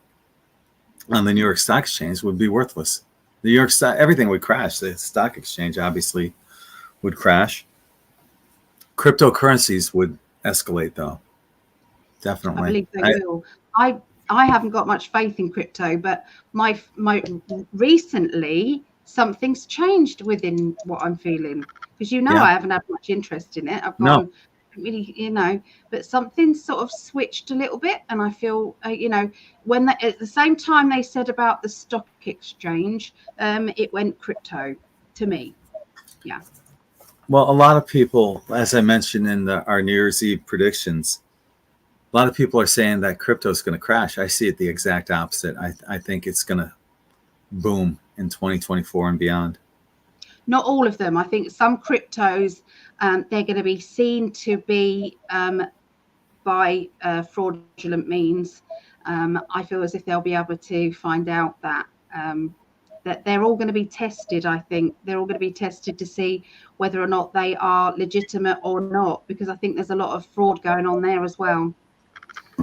on the New York Stock Exchange, would be worthless. The New York stock, everything would crash. The stock exchange obviously would crash. Cryptocurrencies would escalate, though. Definitely. I believe they will. I haven't got much faith in crypto, but my recently something's changed within what I'm feeling, because I haven't had much interest in it. I've gone really, but something's sort of switched a little bit, and I feel when at the same time they said about the stock exchange, it went crypto to me. Yeah. Well, a lot of people, as I mentioned in our New Year's Eve predictions, a lot of people are saying that crypto is going to crash. I see it the exact opposite. I think it's going to boom in 2024 and beyond. Not all of them. I think some cryptos, they're going to be seen to be by fraudulent means. I feel as if they'll be able to find out that they're all going to be tested. I think they're all going to be tested to see whether or not they are legitimate or not, because I think there's a lot of fraud going on there as well.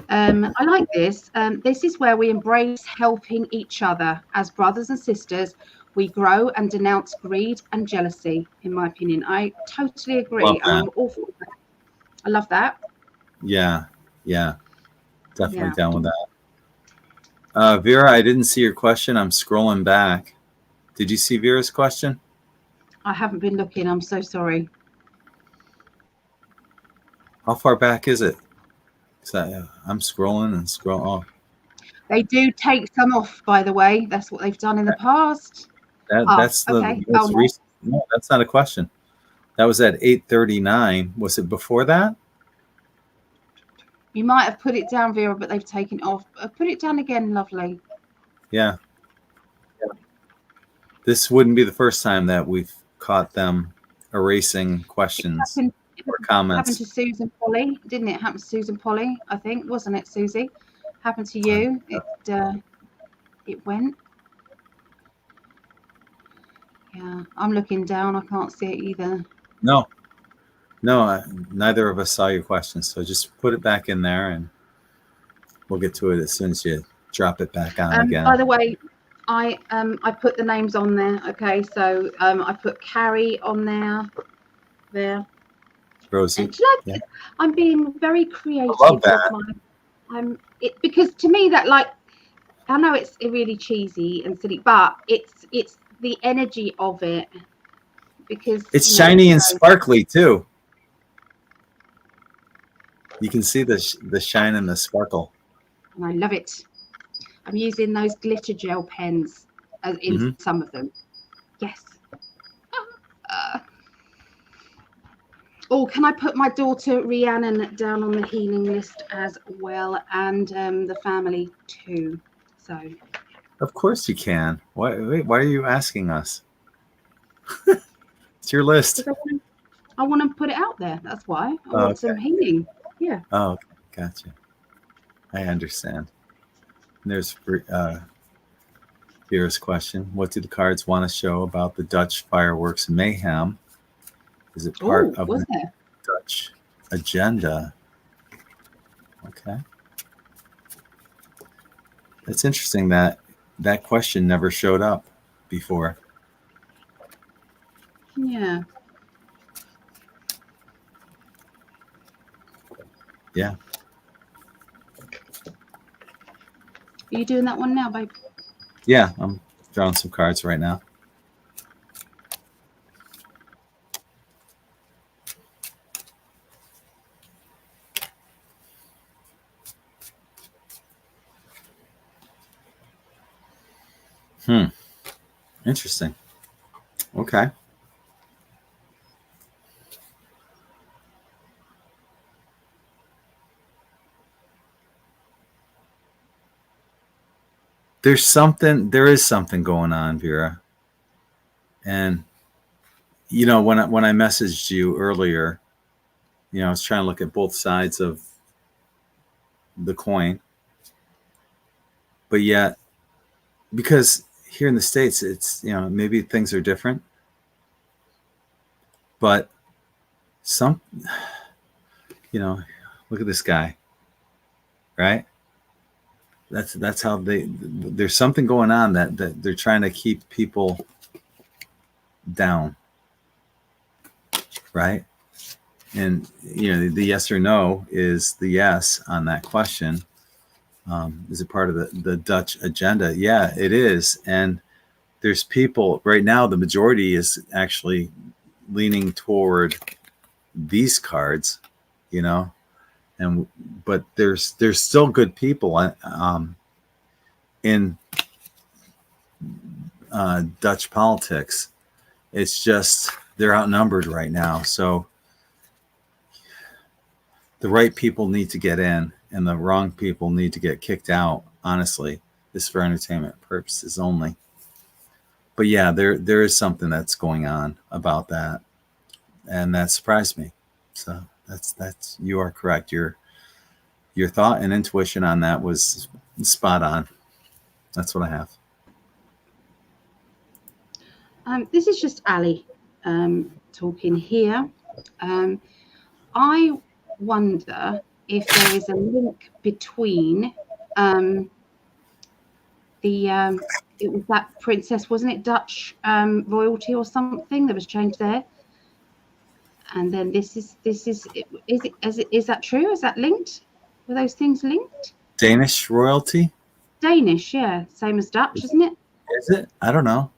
I like this. This is where we embrace helping each other as brothers and sisters. We grow and denounce greed and jealousy, in my opinion. I totally agree. I'm all for that. I love that. Yeah. Definitely down with that. Vera, I didn't see your question. I'm scrolling back. Did you see Vera's question? I haven't been looking. I'm so sorry. How far back is it? I'm scrolling and scrolling. Oh. They do take some off, by the way. That's what they've done in the past. That's okay. the most recent. No, that's not a question. That was at 8:39. Was it before that? You might have put it down, Vera, but they've taken it off. Put it down again, lovely. Yeah. This wouldn't be the first time that we've caught them erasing questions or comments. Happened to Susan Polly, didn't it? Happened to Susan Polly, I think, wasn't it, Susie? Happened to you. It went. Yeah, I'm looking down. I can't see it either. No, neither of us saw your question. So just put it back in there, and we'll get to it as soon as you drop it back on again. By the way, I put the names on there. Okay, so I put Carrie on there. Rosie. Yeah. I'm being very creative. I love that. Because to me that, like, I know it's really cheesy and silly, but it's the energy of it, because it's shiny and sparkly too. You can see the shine and the sparkle. And I love it. I'm using those glitter gel pens as in some of them. Yes. Can I put my daughter Rhiannon down on the healing list as well, and the family too? So. Of course you can. Why are you asking us? It's your list. I want to put it out there. That's why. I want some healing. Yeah. Oh, okay. Gotcha. I understand. And there's Vera's question. What do the cards want to show about the Dutch fireworks mayhem? Is it part of the Dutch agenda? Okay. It's interesting that question never showed up before. Yeah. Yeah. Are you doing that one now, babe? Yeah, I'm drawing some cards right now. Interesting. Okay. there is something going on, Vera. And when I messaged you earlier, I was trying to look at both sides of the coin, but yet, because here in the States, it's, maybe things are different, but look at this guy, right? That's how there's something going on that they're trying to keep people down, right? And the yes or no is the yes on that question. Is it part of the Dutch agenda? Yeah, it is. And there's people right now, the majority is actually leaning toward these cards, but there's still good people in Dutch politics. It's just they're outnumbered right now. So the right people need to get in and the wrong people need to get kicked out. Honestly, this is for entertainment purposes only. But yeah, there is something that's going on about that, and that surprised me. So that's you are correct. Your thought and intuition on that was spot on. That's what I have. This is just Ali talking here. I wonder if there is a link between it was that princess, wasn't it, Dutch royalty or something that was changed there, and then is that true? Is that linked? Were those things linked? Danish royalty? Danish, yeah, same as Dutch, isn't it? Is it? I don't know.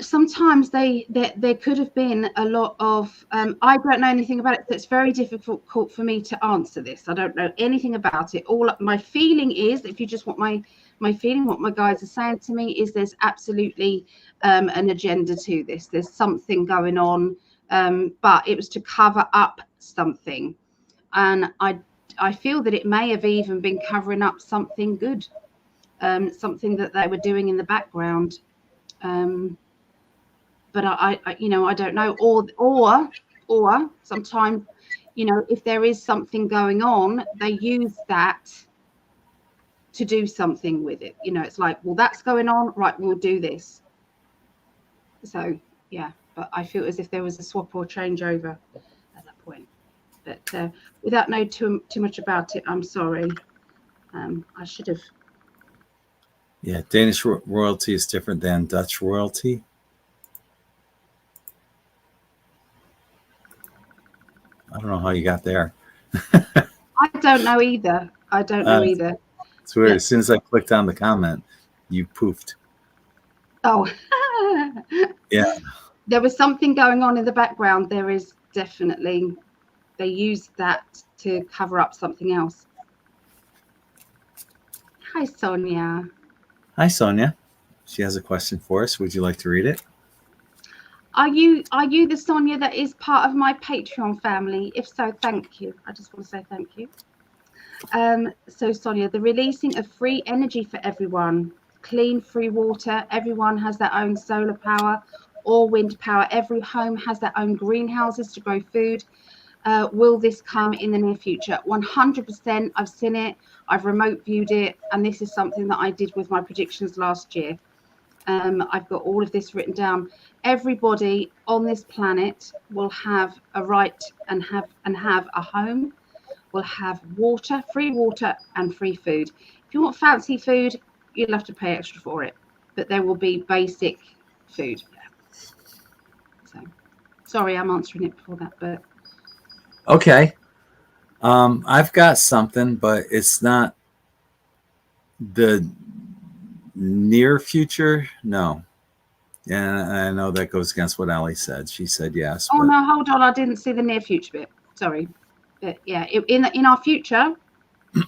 Sometimes there could have been a lot of I don't know anything about it, so it's very difficult for me to answer this. I don't know anything about it. All my feeling is, if you just want my feeling, what my guys are saying to me is there's absolutely an agenda to this. There's something going on, but it was to cover up something, and I feel that it may have even been covering up something good, something that they were doing in the background. But I don't know, or sometimes, if there is something going on, they use that to do something with it. It's like, well, that's going on, right, we'll do this. So yeah, but I feel as if there was a swap or changeover at that point. But without knowing too much about it, I'm sorry. I should have. Yeah, Danish royalty is different than Dutch royalty. I don't know how you got there. I don't know either. It's weird. As soon as I clicked on the comment, you poofed. Oh. Yeah. There was something going on in the background. There is definitely, they used that to cover up something else. Hi, Sonia. Hi, Sonia. She has a question for us. Would you like to read it? Are you the Sonia that is part of my Patreon family? If so, thank you. I just want to say thank you. So Sonia, the releasing of free energy for everyone, clean, free water. Everyone has their own solar power or wind power. Every home has their own greenhouses to grow food. Will this come in the near future? 100%. I've seen it. I've remote viewed it. And this is something that I did with my predictions last year. I've got all of this written down. Everybody on this planet will have a right and have a home, will have water, free water and free food. If you want fancy food, you'll have to pay extra for it, but there will be basic food. So sorry, I'm answering it before that, but okay. I've got something, but it's not the near future. No. And I know that goes against what Ali said. She said yes. Oh, no, hold on. I didn't see the near future bit. Sorry. But yeah, in our future,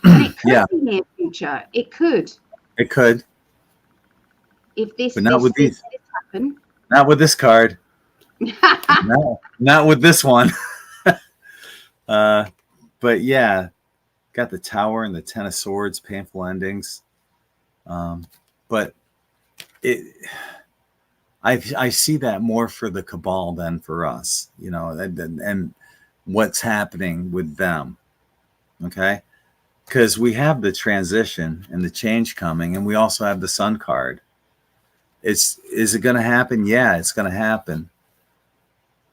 and it could be near future. It could. It could. If this, but not with these. Happen. Not with this card. No, not with this one. But yeah, got the Tower and the Ten of Swords, painful endings. But I see that more for the cabal than for us, you know, and what's happening with them. Okay. Because we have the transition and the change coming, and we also have the Sun card. Is it going to happen? Yeah, it's going to happen.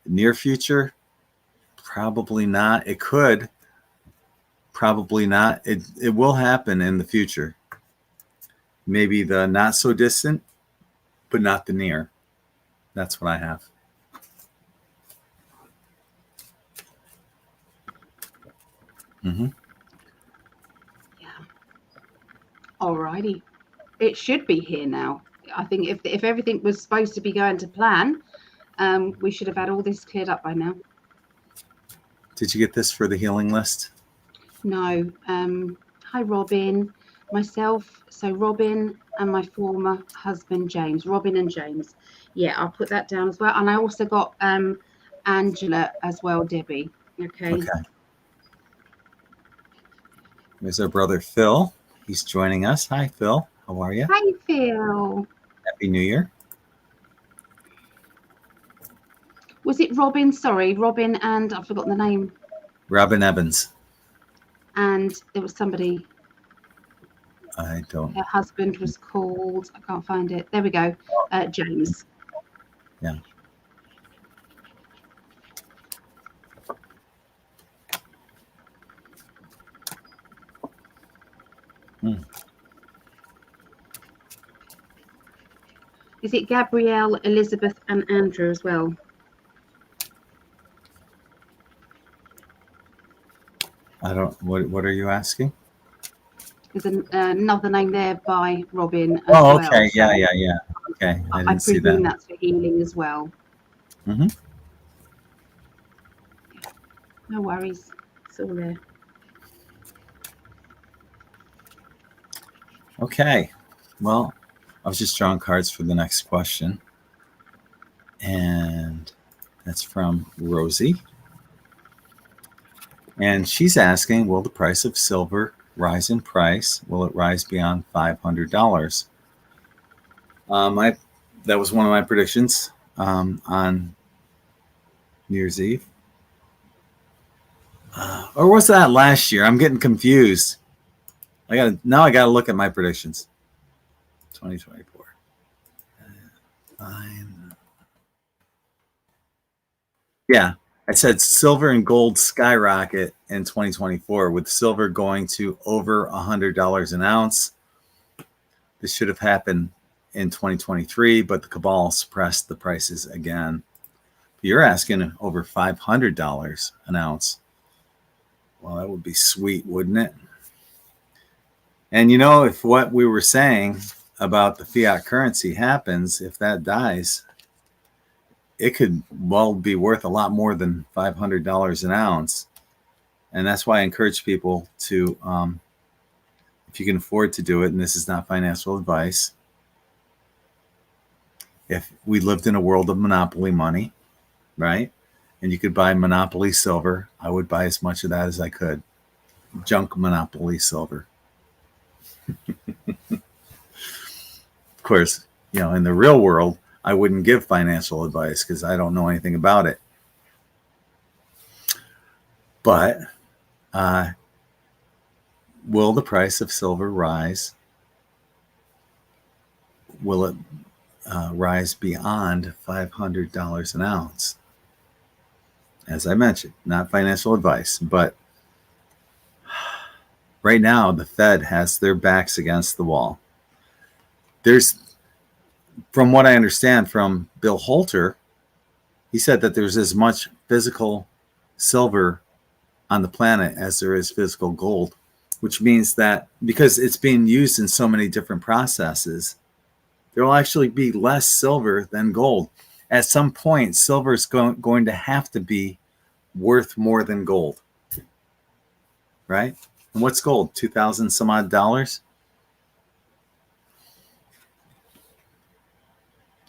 Near future? Probably not. It could. Probably not. It will happen in the future. Maybe the not so distant, but not the near. That's what I have. Mm-hmm. Yeah. Alrighty. It should be here now. I think if everything was supposed to be going to plan, we should have had all this cleared up by now. Did you get this for the healing list? No. Hi, Robin. Myself, so Robin and my former husband, James. Robin and James. Yeah, I'll put that down as well. And I also got Angela as well, Debbie. Okay. There's our brother Phil. He's joining us. Hi, Phil. How are you? Hi, Phil. Happy New Year. Was it Robin? Sorry, Robin and I've forgotten the name. Robin Evans. And there was somebody. I don't. Her husband was called. I can't find it. There we go. James. Yeah. Is it Gabrielle, Elizabeth, and Andrew as well? I don't. What are you asking? There's another name there by Robin. Oh, okay. Well, yeah. Okay, I didn't see that. I presume that's for healing as well. Mm-hmm. No worries. It's all there. Okay. Well, I was just drawing cards for the next question. And that's from Rosie. And she's asking, will the price of silver rise in price? Will it rise beyond $500? That was one of my predictions on New Year's Eve. Or was that last year? I'm getting confused. I gotta look at my predictions. 2024. Fine. Yeah, I said silver and gold skyrocket in 2024, with silver going to over $100 an ounce. This should have happened in 2023, but the cabal suppressed the prices again. You're asking over $500 an ounce. Well, that would be sweet, wouldn't it? And you know, if what we were saying about the fiat currency happens, if that dies, it could well be worth a lot more than $500 an ounce. And that's why I encourage people to, if you can afford to do it, and this is not financial advice, if we lived in a world of monopoly money, right? And you could buy monopoly silver, I would buy as much of that as I could. Junk monopoly silver. Of course, you know, in the real world, I wouldn't give financial advice because I don't know anything about it. But will the price of silver rise? Will it rise beyond $500 an ounce? As I mentioned, not financial advice, but right now the Fed has their backs against the wall. There's, from what I understand from Bill Holter, he said that there's as much physical silver on the planet as there is physical gold, which means that because it's being used in so many different processes, there will actually be less silver than gold. At some point, silver is going to have to be worth more than gold, right? And what's gold? 2,000 some odd dollars.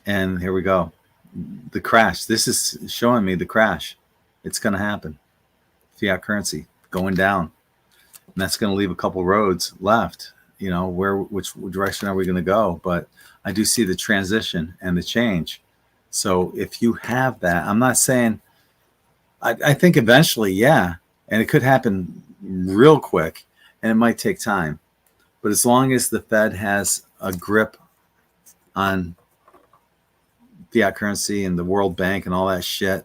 And here we go. The crash. This is showing me the crash. It's going to happen. Fiat currency going down. And that's going to leave a couple roads left. You know, which direction are we going to go? But I do see the transition and the change. So if you have that, I'm not saying, I think eventually, yeah, and it could happen real quick, and it might take time. But as long as the Fed has a grip on fiat currency and the World Bank and all that shit,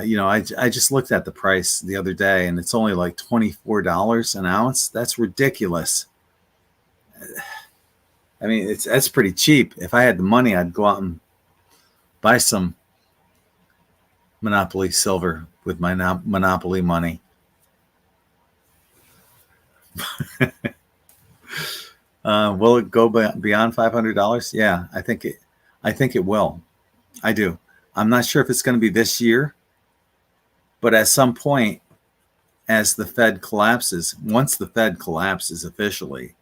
you know, I just looked at the price the other day, and it's only like $24 an ounce. That's ridiculous. I mean, that's pretty cheap. If I had the money, I'd go out and buy some Monopoly silver with my Monopoly money. Will it go beyond $500? Yeah, I think it will. I do. I'm not sure if it's going to be this year, but at some point, as the Fed collapses, once the Fed collapses officially,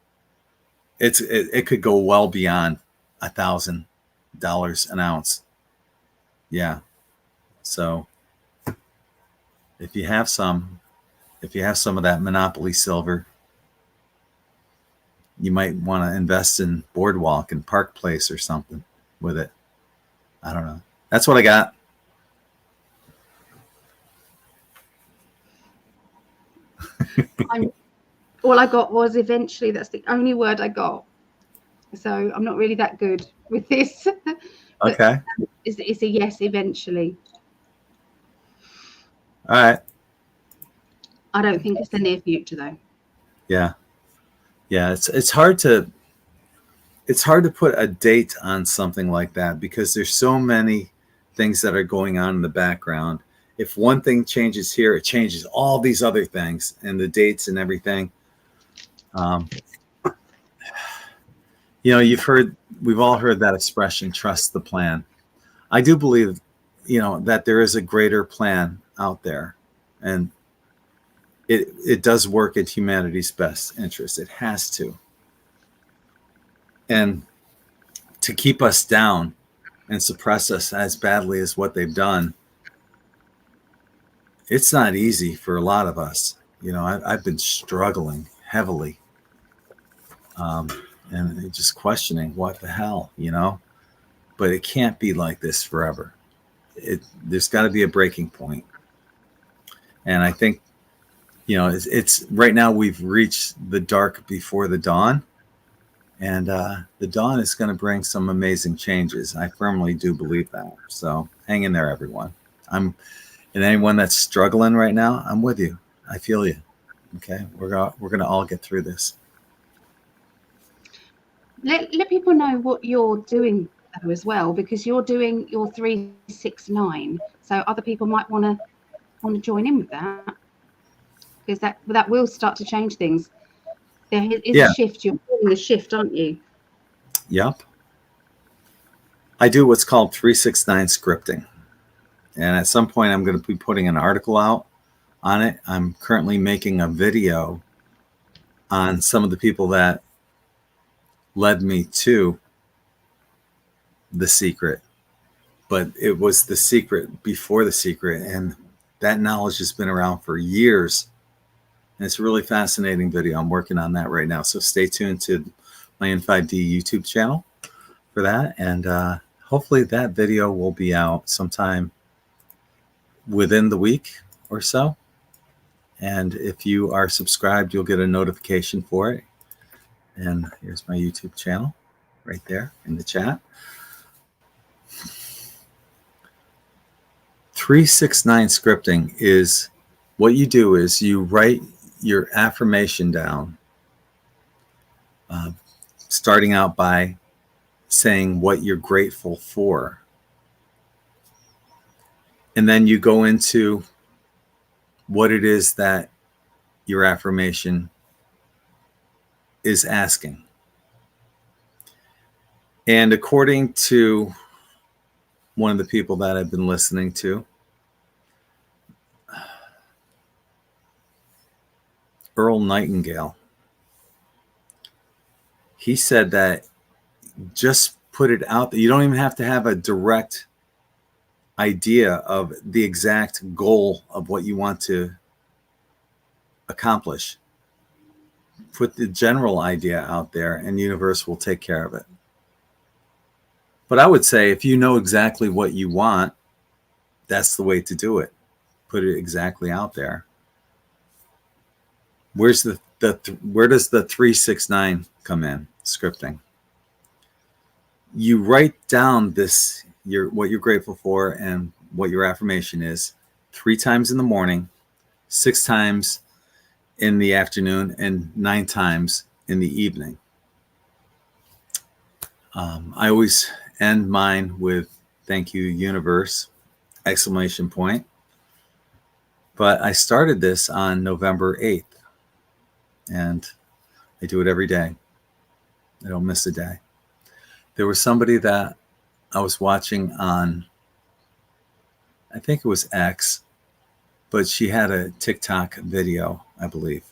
it could go well beyond $1,000 an ounce. Yeah. So if you have some of that Monopoly silver, you might want to invest in Boardwalk and Park Place or something with it. I don't know. That's what I got. All I got was eventually. That's the only word I got. So I'm not really that good with this. Okay. It's a yes, eventually. All right. I don't think it's the near future, though. Yeah. Yeah. It's hard to put a date on something like that because there's so many things that are going on in the background. If one thing changes here, it changes all these other things and the dates and everything. You know, we've all heard that expression, trust the plan. I do believe, you know, that there is a greater plan out there, and it does work in humanity's best interest. It has to. And to keep us down and suppress us as badly as what they've done, it's not easy for a lot of us. You know, I've been struggling heavily. And just questioning what the hell, you know, but it can't be like this forever. There's got to be a breaking point. And I think, you know, it's right now we've reached the dark before the dawn, and the dawn is going to bring some amazing changes. I firmly do believe that. So hang in there, everyone. And anyone that's struggling right now, I'm with you. I feel you. Okay. We're going to all get through this. Let people know what you're doing though, as well, because you're doing your 369. So other people might want to join in with that, because that will start to change things. There is a shift. You're feeling the shift, aren't you? Yep. I do what's called 369 scripting. And at some point, I'm going to be putting an article out on it. I'm currently making a video on some of the people that led me to the secret. But it was the secret before the secret. And that knowledge has been around for years. And it's a really fascinating video. I'm working on that right now. So stay tuned to my IN5D YouTube channel for that. And hopefully that video will be out sometime within the week or so. And if you are subscribed, you'll get a notification for it. And here's my YouTube channel right there in the chat. 369 scripting is what you do is you write your affirmation down, starting out by saying what you're grateful for. And then you go into what it is that your affirmation is asking. And according to one of the people that I've been listening to, Earl Nightingale, he said that just put it out there. You don't even have to have a direct idea of the exact goal of what you want to accomplish. Put the general idea out there, and the universe will take care of it. But I would say if you know exactly what you want, that's the way to do it. Put it exactly out there. Where does the 369 come in? Scripting. You write down what you're grateful for and what your affirmation is 3 times in the morning, 6 times in the afternoon, and 9 times in the evening. I always end mine with "Thank you, universe!" ! But I started this on November 8th, and I do it every day. I don't miss a day. There was somebody that I was watching on, I think it was X, but she had a TikTok video, I believe.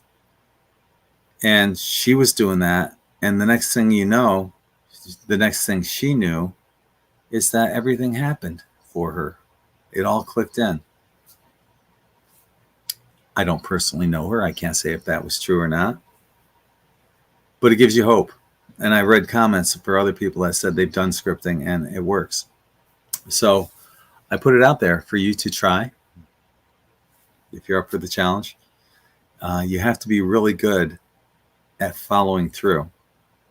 And she was doing that. And the next thing you know, the next thing she knew is that everything happened for her. It all clicked in. I don't personally know her. I can't say if that was true or not. But it gives you hope. And I read comments for other people that said they've done scripting and it works. So I put it out there for you to try. If you're up for the challenge, you have to be really good at following through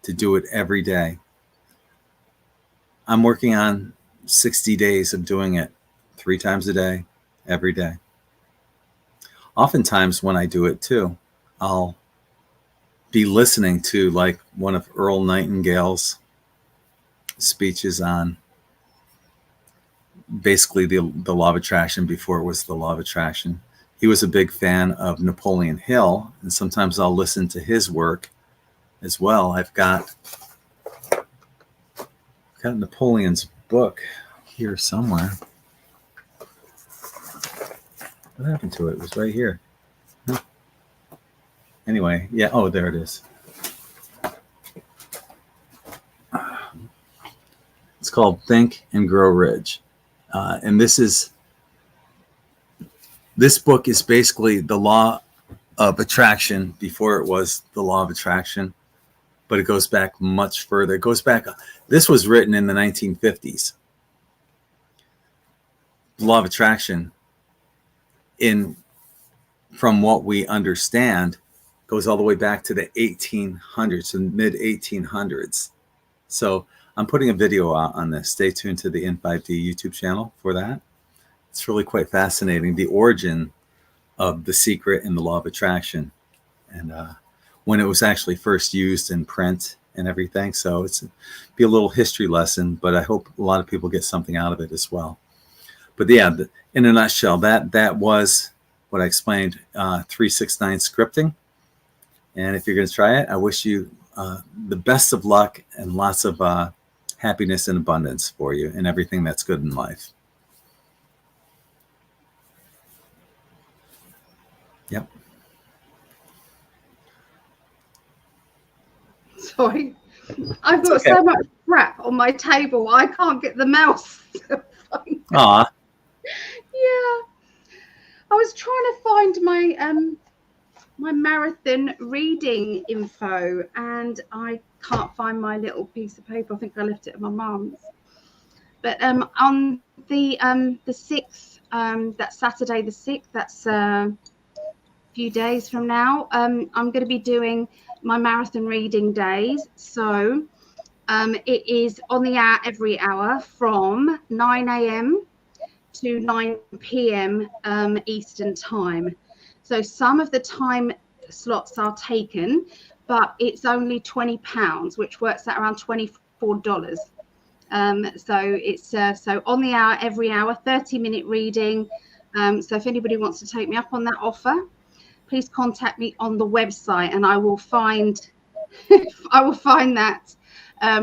to do it every day. I'm working on 60 days of doing it 3 times a day, every day. Oftentimes when I do it too, I'll be listening to like one of Earl Nightingale's speeches on basically the law of attraction before it was the law of attraction. He was a big fan of Napoleon Hill, and sometimes I'll listen to his work as well. I've got Napoleon's book here somewhere. What happened to it? It was right here. Huh. Anyway, yeah. Oh, there it is. It's called Think and Grow Rich. And this book is basically the law of attraction before it was the law of attraction, but it goes back much further. It goes back. This was written in the 1950s. The law of attraction, from what we understand, goes all the way back to the 1800s and mid 1800s. So I'm putting a video out on this. Stay tuned to the IN5D YouTube channel for that. It's really quite fascinating, the origin of the secret and the law of attraction, and when it was actually first used in print and everything. So it's be a little history lesson, but I hope a lot of people get something out of it as well. But yeah, in a nutshell, that was what I explained, 369 scripting. And if you're going to try it, I wish you the best of luck and lots of happiness and abundance for you and everything that's good in life. Yep. Sorry, I've got so much crap on my table. I can't get the mouse to find it. Aw. Yeah, I was trying to find my my marathon reading info, and I can't find my little piece of paper. I think I left it at my mum's. But on the 6th, that's Saturday the 6th. That's few days from now, I'm going to be doing my marathon reading days. So it is on the hour every hour from 9 a.m. to 9 p.m. Eastern time. So some of the time slots are taken, but it's only £20, which works out around $24. So it's so on the hour every hour, 30-minute reading. So if anybody wants to take me up on that offer, please contact me on the website, and I will find that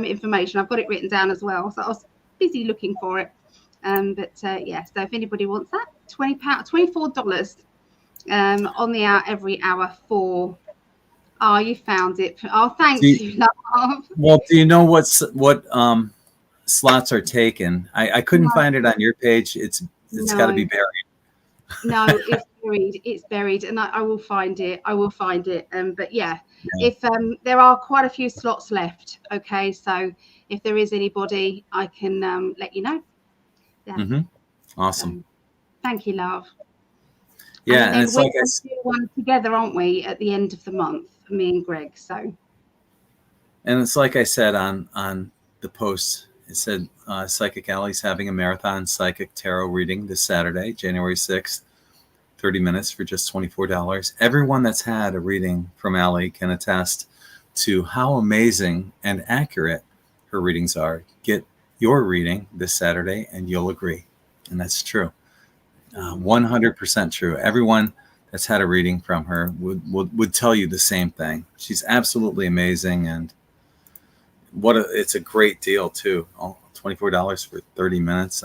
information. I've got it written down as well, so I was busy looking for it. Yeah, so if anybody wants that, $24 on the hour every hour for. Oh, you found it. Oh, thank you, love. Well, do you know what slots are taken? I couldn't find it on your page. It's got to be buried. No, it's buried. It's buried, and I will find it. I will find it. But yeah, Yeah. if there are quite a few slots left. Okay, so if there is anybody, I can let you know. Yeah. Mm-hmm. Awesome. So, thank you, love. Yeah, And and then it's we're like I going s- to do one together, aren't we, at the end of the month, me and Greg. So and it's like I said on the post. It said Psychic Alley's having a marathon psychic tarot reading this Saturday, January 6th, 30 minutes for just $24. Everyone that's had a reading from Ali can attest to how amazing and accurate her readings are. Get your reading this Saturday and you'll agree. And that's true. 100% true. Everyone that's had a reading from her would tell you the same thing. She's absolutely amazing, and it's a great deal too. Oh, $24 for 30 minutes.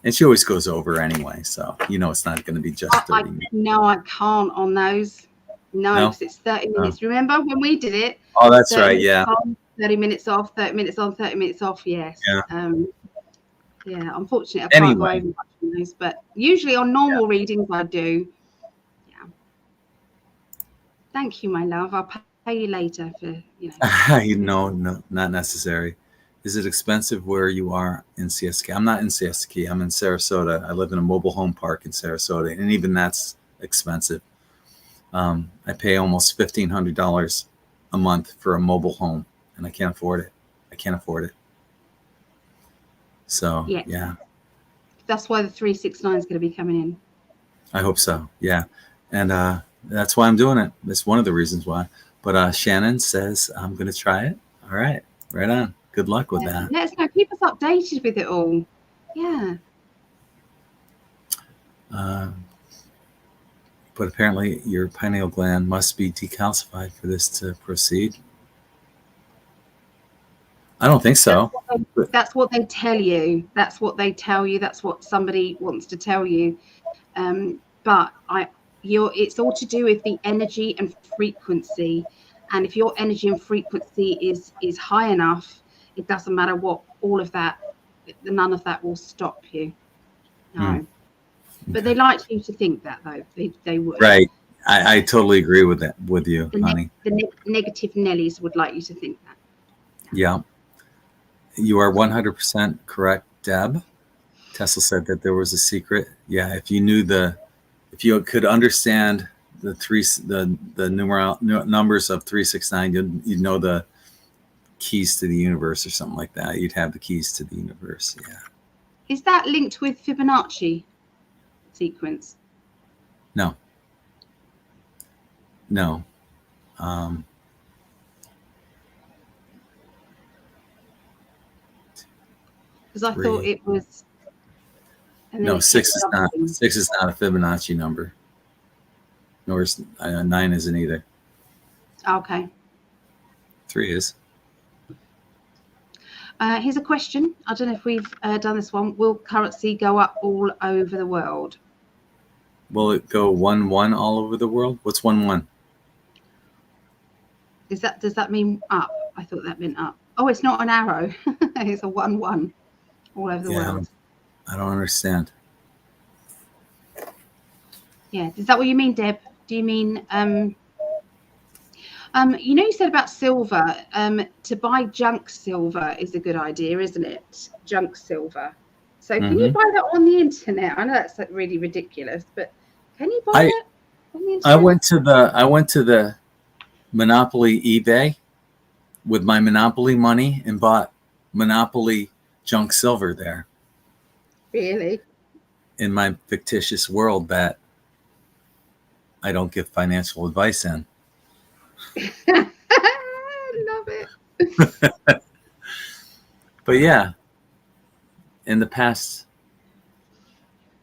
And she always goes over anyway, so it's not going to be just 30 minutes. No, I can't on those. No, because it's 30 minutes. Remember when we did it? Oh, that's right. Yeah. On, 30 minutes off, 30 minutes on, 30 minutes off. Yes. Yeah. Yeah, unfortunately, I can't go over much on those, but usually on normal readings, I do. Yeah. Thank you, my love. I'll pay you later for, No, not necessary. Is it expensive where you are in CSK? I'm not in CSK. I'm in Sarasota. I live in a mobile home park in Sarasota, and even that's expensive. I pay almost $1,500 a month for a mobile home, and I can't afford it. So, yeah. That's why the 369 is going to be coming in. I hope so. Yeah. And that's why I'm doing it. That's one of the reasons why. But Shannon says I'm going to try it. All right. Right on. Good luck with that. Let us know. Keep us updated with it all. Yeah. But apparently your pineal gland must be decalcified for this to proceed. I don't think so. That's what they tell you. That's what they tell you. That's what somebody wants to tell you. But it's all to do with the energy and frequency. And if your energy and frequency is high enough, it doesn't matter what, all of that, none of that will stop you. No. But they like you to think that, though. They would. Right. I totally agree with that, with you, honey. The negative Nellies would like you to think that. Yeah. You are 100% correct, Deb. Tesla said that there was a secret. Yeah, if you could understand the numbers of 369, you'd know the keys to the universe or something like that. You'd have the keys to the universe. Yeah. Is that linked with Fibonacci sequence? No. Because I thought it was. No, 6 is not. 6 is not a Fibonacci number. Nor is 9 isn't either. Okay. 3 is. Here's a question. I don't know if we've done this one. Will currency go up all over the world? Will it go 1-1 all over the world? What's 1-1? Does that mean up? I thought that meant up. Oh, it's not an arrow. It's a 1-1 all over the world. I don't understand. Yeah. Is that what you mean, Deb? Do you mean you said about silver, to buy junk silver is a good idea, isn't it? Junk silver. So can you buy that on the internet? I know that's like really ridiculous, but can you buy it on the internet? I went to the Monopoly eBay with my Monopoly money and bought Monopoly junk silver there. Really? In my fictitious world that I don't give financial advice in. Love it. But yeah, in the past,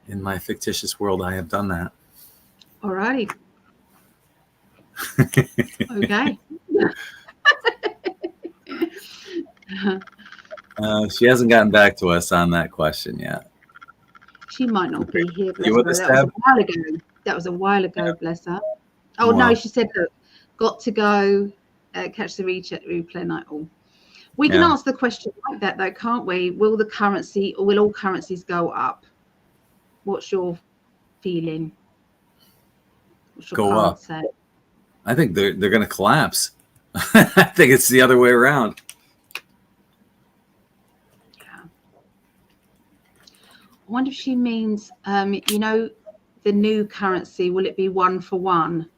in my fictitious world, I have done that. All righty. Okay. She hasn't gotten back to us on that question yet. She might not be here. You with us, Deb? That was a while ago, bless her. Oh, no, she said, look, got to go catch the replay night. We can ask the question like that, though, can't we? Will all currencies go up? What's your feeling? Which I Go can't up. say. I think they're going to collapse. I think it's the other way around. Yeah. I wonder if she means, you know, the new currency. Will it be 1 for 1?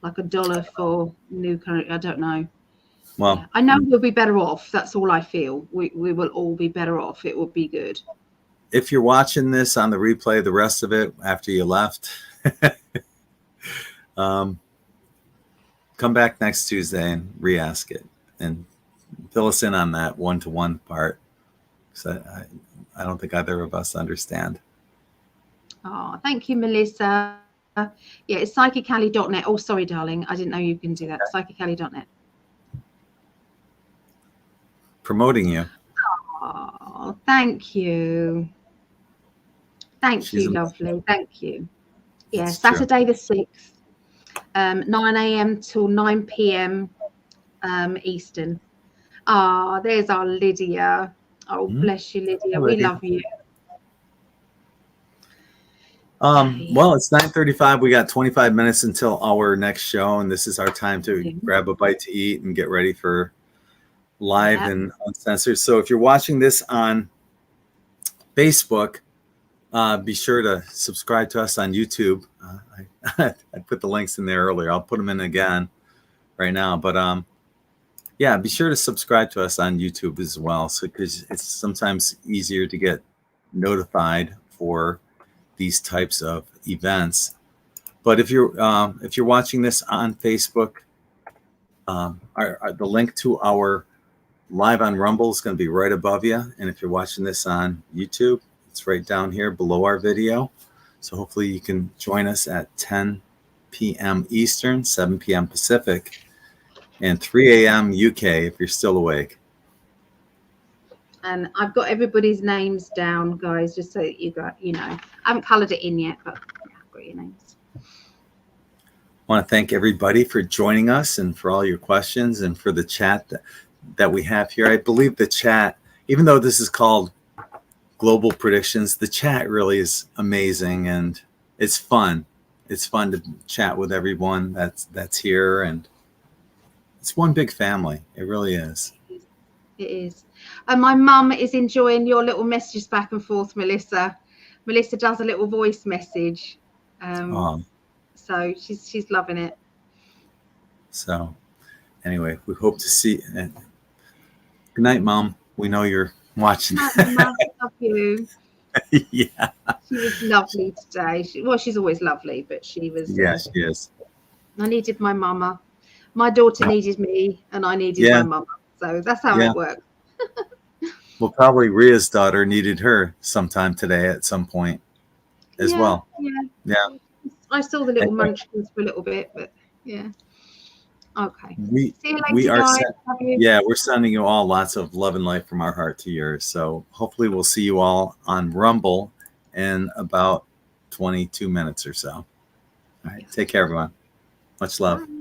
Like $1 for new currency? I don't know. Well, yeah. I know we'll be better off. That's all I feel. We will all be better off. It will be good. if you're watching this on the replay, the rest of it after you left, come back next Tuesday and re-ask it and fill us in on that 1-to-1 part. So I don't think either of us understand. Oh, thank you, Melissa. Yeah, it's psychically.net. Oh, sorry, darling. I didn't know you can do that. Psychically.net. Promoting you. Oh, thank you. Thank you, lovely. Thank you. Yeah, That's Saturday the 6th, 9 a.m. till 9 p.m. Eastern. Ah, there's our Lydia. Oh, bless you, Lydia. Hi, We Lydia. love you. Well, it's 9:35. We got 25 minutes until our next show, and this is our time to grab a bite to eat and get ready for live and uncensored. So if you're watching this on Facebook, be sure to subscribe to us on YouTube. I put the links in there earlier. I'll put them in again right now. But yeah, be sure to subscribe to us on YouTube as well, so because it's sometimes easier to get notified for these types of events. But if you're watching this on Facebook, the link to our live on Rumble is going to be right above you. And if you're watching this on YouTube, it's right down here below our video. So hopefully you can join us at 10 p.m. Eastern, 7 p.m. Pacific, and 3 a.m. UK if you're still awake. And I've got everybody's names down, guys, just so that you got, you know, I haven't coloured it in yet, but yeah, I've got your names. I want to thank everybody for joining us and for all your questions and for the chat that we have here. I believe the chat, even though this is called Global Predictions, the chat really is amazing and it's fun. It's fun to chat with everyone that's here, and it's one big family. It really is. It is. And my mum is enjoying your little messages back and forth, Melissa. Melissa does a little voice message. So she's loving it. So anyway, we hope to see. Good night, Mom. We know you're watching. Good night, Mum. I love you. Yeah. She was lovely today. She's always lovely, but she was. Yeah, she is. I needed my mama. My daughter needed me, and I needed my mama. So that's how it works. Well, probably Ria's daughter needed her sometime today at some point as well. Yeah. I saw the little munchkins for a little bit, but yeah. Okay. See you later, guys. We're sending you all lots of love and light from our heart to yours. So hopefully we'll see you all on Rumble in about 22 minutes or so. All right. Take care, everyone. Much love. Bye.